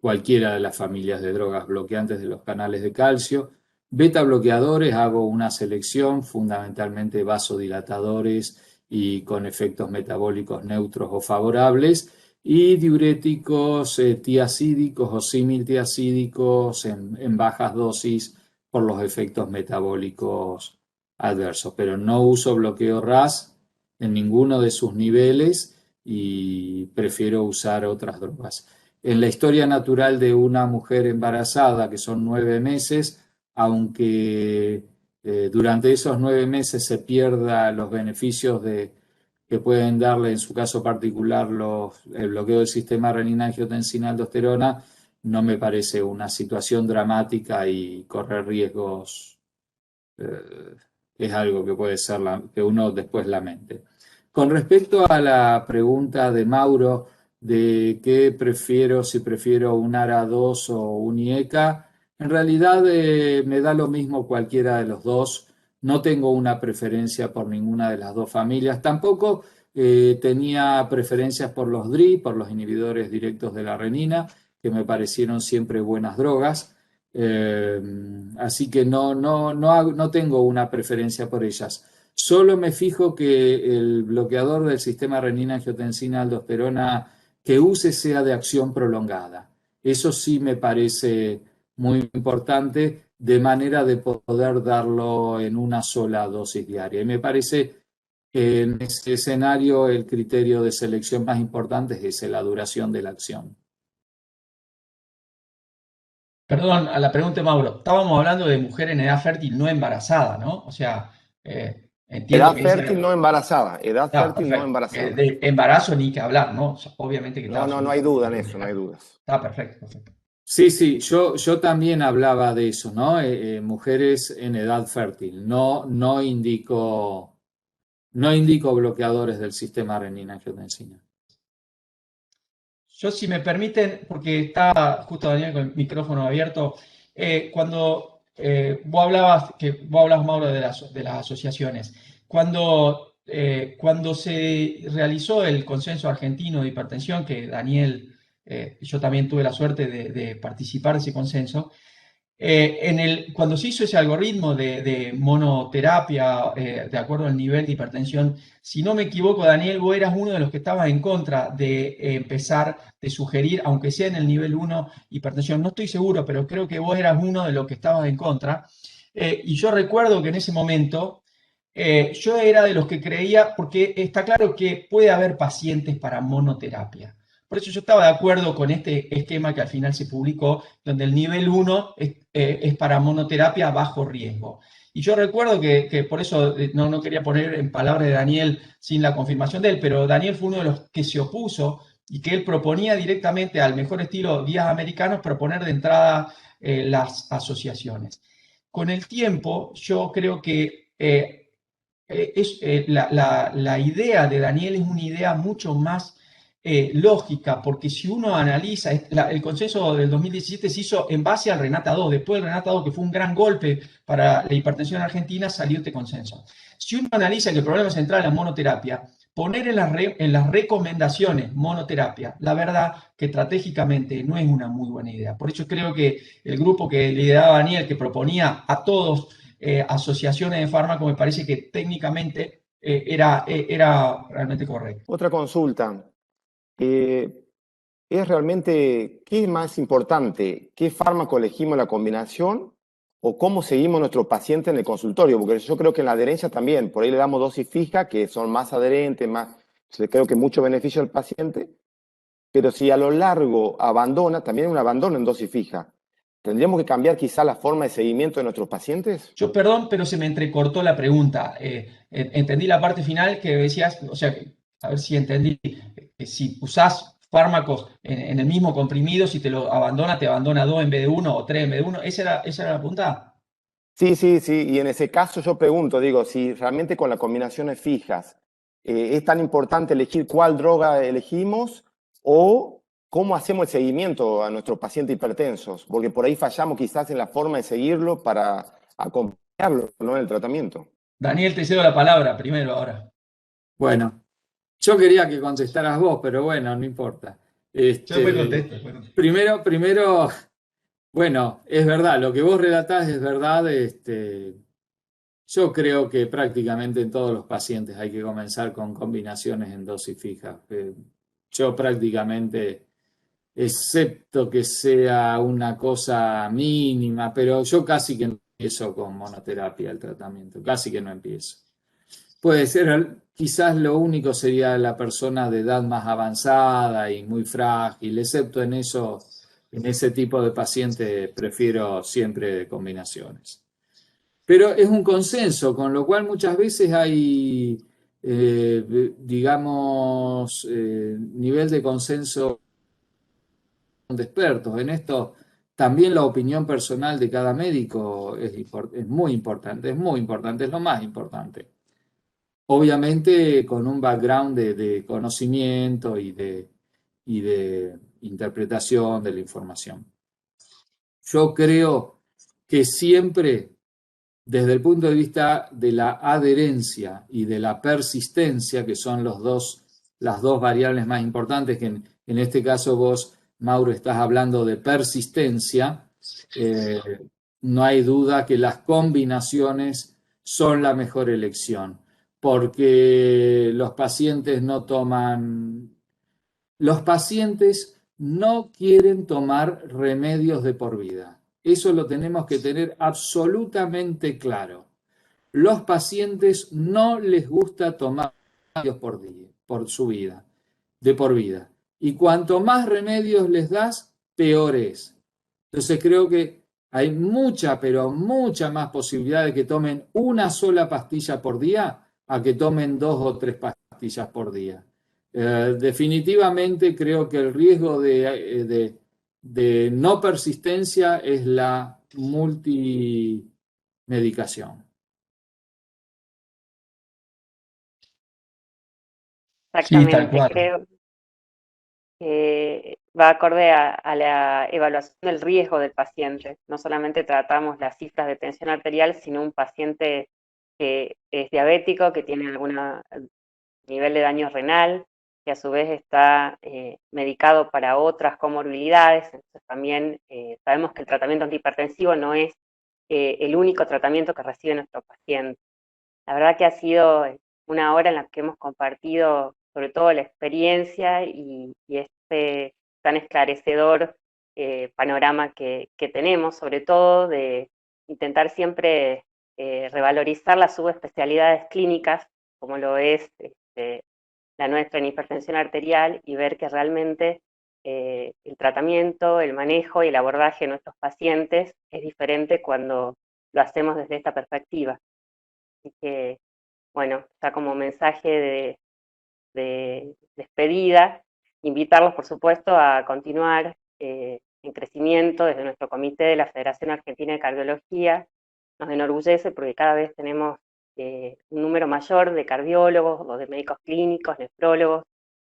cualquiera de las familias de drogas bloqueantes de los canales de calcio. Beta bloqueadores, hago una selección, fundamentalmente vasodilatadores y con efectos metabólicos neutros o favorables, y diuréticos tiacídicos o similtiacídicos en bajas dosis por los efectos metabólicos adversos. Pero no uso bloqueo RAS en ninguno de sus niveles y prefiero usar otras drogas. En la historia natural de una mujer embarazada, que son 9 meses, aunque durante esos 9 meses se pierda los beneficios que pueden darle, en su caso particular, el bloqueo del sistema renina-angiotensina-aldosterona, no me parece una situación dramática y correr riesgos es algo que puede ser que uno después lamente. Con respecto a la pregunta de Mauro, de qué prefiero, si prefiero un ARA2 o un IECA, en realidad me da lo mismo cualquiera de los dos. No tengo una preferencia por ninguna de las dos familias. Tampoco tenía preferencias por los DRI, por los inhibidores directos de la renina, que me parecieron siempre buenas drogas. Así que no tengo una preferencia por ellas. Solo me fijo que el bloqueador del sistema renina-angiotensina-aldosterona que use sea de acción prolongada. Eso sí me parece muy importante, de manera de poder darlo en una sola dosis diaria. Y me parece que en ese escenario el criterio de selección más importante es ese, la duración de la acción. Perdón, a la pregunta de Mauro, estábamos hablando de mujer en edad fértil no embarazada, ¿no? O sea, entiendo Edad que fértil no embarazada, edad fértil no perfecto. embarazada. De embarazo ni que hablar, ¿no? O sea, obviamente que está No hay duda en absolutamente eso, no hay dudas. Está perfecto, perfecto. Sí, yo también hablaba de eso, ¿no? Mujeres en edad fértil. No indico bloqueadores del sistema renina-angiotensina. Yo, si me permiten, porque está justo Daniel con el micrófono abierto, cuando vos hablabas, Mauro, de las asociaciones, cuando se realizó el consenso argentino de hipertensión, que Daniel, yo también tuve la suerte de participar de ese consenso, cuando se hizo ese algoritmo de monoterapia de acuerdo al nivel de hipertensión, si no me equivoco, Daniel, vos eras uno de los que estabas en contra de empezar, de sugerir, aunque sea en el nivel 1, hipertensión. No estoy seguro, pero creo que vos eras uno de los que estabas en contra. Y yo recuerdo que en ese momento yo era de los que creía, porque está claro que puede haber pacientes para monoterapia. Por eso yo estaba de acuerdo con este esquema que al final se publicó, donde el nivel 1 es para monoterapia bajo riesgo. Y yo recuerdo que por eso no quería poner en palabras de Daniel sin la confirmación de él, pero Daniel fue uno de los que se opuso y que él proponía directamente, al mejor estilo guías americanos, proponer de entrada las asociaciones. Con el tiempo, yo creo que la idea de Daniel es una idea mucho más lógica, porque si uno analiza, el consenso del 2017 se hizo en base al Renata 2, después del Renata 2, que fue un gran golpe para la hipertensión argentina, salió este consenso. Si uno analiza que el problema central es la monoterapia, poner en las recomendaciones monoterapia, la verdad que estratégicamente no es una muy buena idea. Por eso creo que el grupo que lideraba Daniel, que proponía a todos asociaciones de fármacos, me parece que técnicamente era realmente correcto. Otra consulta. ¿Es realmente qué es más importante? ¿Qué fármaco elegimos la combinación o cómo seguimos nuestro paciente en el consultorio? Porque yo creo que en la adherencia también, por ahí le damos dosis fija, que son más adherentes, creo que mucho beneficio al paciente, pero si a lo largo abandona, también un abandono en dosis fija. ¿Tendríamos que cambiar quizá la forma de seguimiento de nuestros pacientes? Yo, perdón, pero se me entrecortó la pregunta. Entendí la parte final que decías, o sea, a ver si entendí, si usás fármacos en el mismo comprimido, si te lo abandona, te abandona 2 en vez de 1 o 3 en vez de 1. ¿Esa era la pregunta? Sí, sí, sí. Y en ese caso yo pregunto, digo, si realmente con las combinaciones fijas es tan importante elegir cuál droga elegimos o cómo hacemos el seguimiento a nuestros pacientes hipertensos, porque por ahí fallamos quizás en la forma de seguirlo para acompañarlo, ¿no?, en el tratamiento. Daniel, te cedo la palabra primero ahora. Bueno, yo quería que contestaras vos, pero bueno, no importa. Yo después contesto. Primero, bueno, es verdad, lo que vos relatás es verdad. Yo creo que prácticamente en todos los pacientes hay que comenzar con combinaciones en dosis fijas. Yo prácticamente, excepto que sea una cosa mínima, pero yo casi que no empiezo con monoterapia el tratamiento, casi que no empiezo. Puede ser, quizás lo único sería la persona de edad más avanzada y muy frágil, excepto en eso, en ese tipo de paciente prefiero siempre combinaciones. Pero es un consenso, con lo cual muchas veces hay, digamos, nivel de consenso de expertos. En esto también la opinión personal de cada médico es muy importante, es lo más importante. Obviamente con un background de conocimiento y de interpretación de la información. Yo creo que siempre, desde el punto de vista de la adherencia y de la persistencia, que son las dos variables más importantes, que en este caso vos, Mauro, estás hablando de persistencia, no hay duda que las combinaciones son la mejor elección, porque los pacientes no quieren tomar remedios de por vida. Eso lo tenemos que tener absolutamente claro. Los pacientes no les gusta tomar remedios por su vida, de por vida. Y cuanto más remedios les das, peor es. Entonces creo que hay mucha, pero mucha más posibilidad de que tomen una sola pastilla por día a que tomen 2 o 3 pastillas por día. Definitivamente creo que el riesgo de no persistencia es la multimedicación. Sí, tal Exactamente, cual. creo que va acorde a la evaluación del riesgo del paciente. No solamente tratamos las cifras de tensión arterial, sino un paciente que es diabético, que tiene algún nivel de daño renal, que a su vez está medicado para otras comorbilidades. Entonces también sabemos que el tratamiento antihipertensivo no es el único tratamiento que recibe nuestro paciente. La verdad que ha sido una hora en la que hemos compartido sobre todo la experiencia y este tan esclarecedor panorama que tenemos, sobre todo de intentar siempre revalorizar las subespecialidades clínicas, como lo es la nuestra en hipertensión arterial, y ver que realmente el tratamiento, el manejo y el abordaje de nuestros pacientes es diferente cuando lo hacemos desde esta perspectiva. Así que, bueno, ya como mensaje de despedida, invitarlos, por supuesto, a continuar en crecimiento desde nuestro comité de la Federación Argentina de Cardiología. Nos enorgullece porque cada vez tenemos un número mayor de cardiólogos o de médicos clínicos, nefrólogos,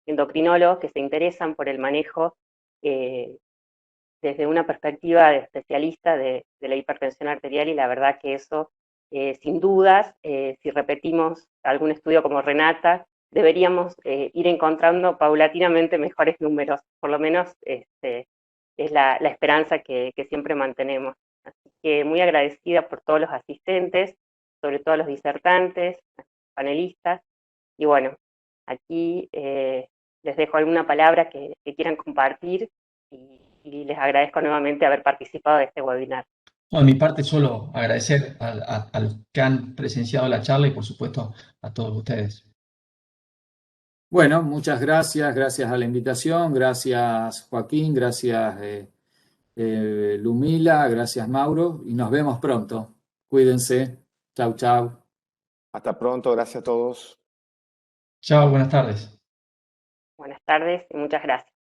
endocrinólogos que se interesan por el manejo desde una perspectiva de especialista de la hipertensión arterial, y la verdad que eso, sin dudas, si repetimos algún estudio como Renata, deberíamos ir encontrando paulatinamente mejores números, por lo menos es la esperanza que siempre mantenemos. Así que muy agradecida por todos los asistentes, sobre todo a los disertantes, panelistas, y bueno, aquí les dejo alguna palabra que quieran compartir y les agradezco nuevamente haber participado de este webinar. No, de mi parte, solo agradecer a los que han presenciado la charla y, por supuesto, a todos ustedes. Bueno, muchas gracias, gracias a la invitación, gracias Joaquín, gracias Lumila, gracias Mauro, y nos vemos pronto. Cuídense. Chau, chau. Hasta pronto, gracias a todos. Chao, buenas tardes. Buenas tardes y muchas gracias.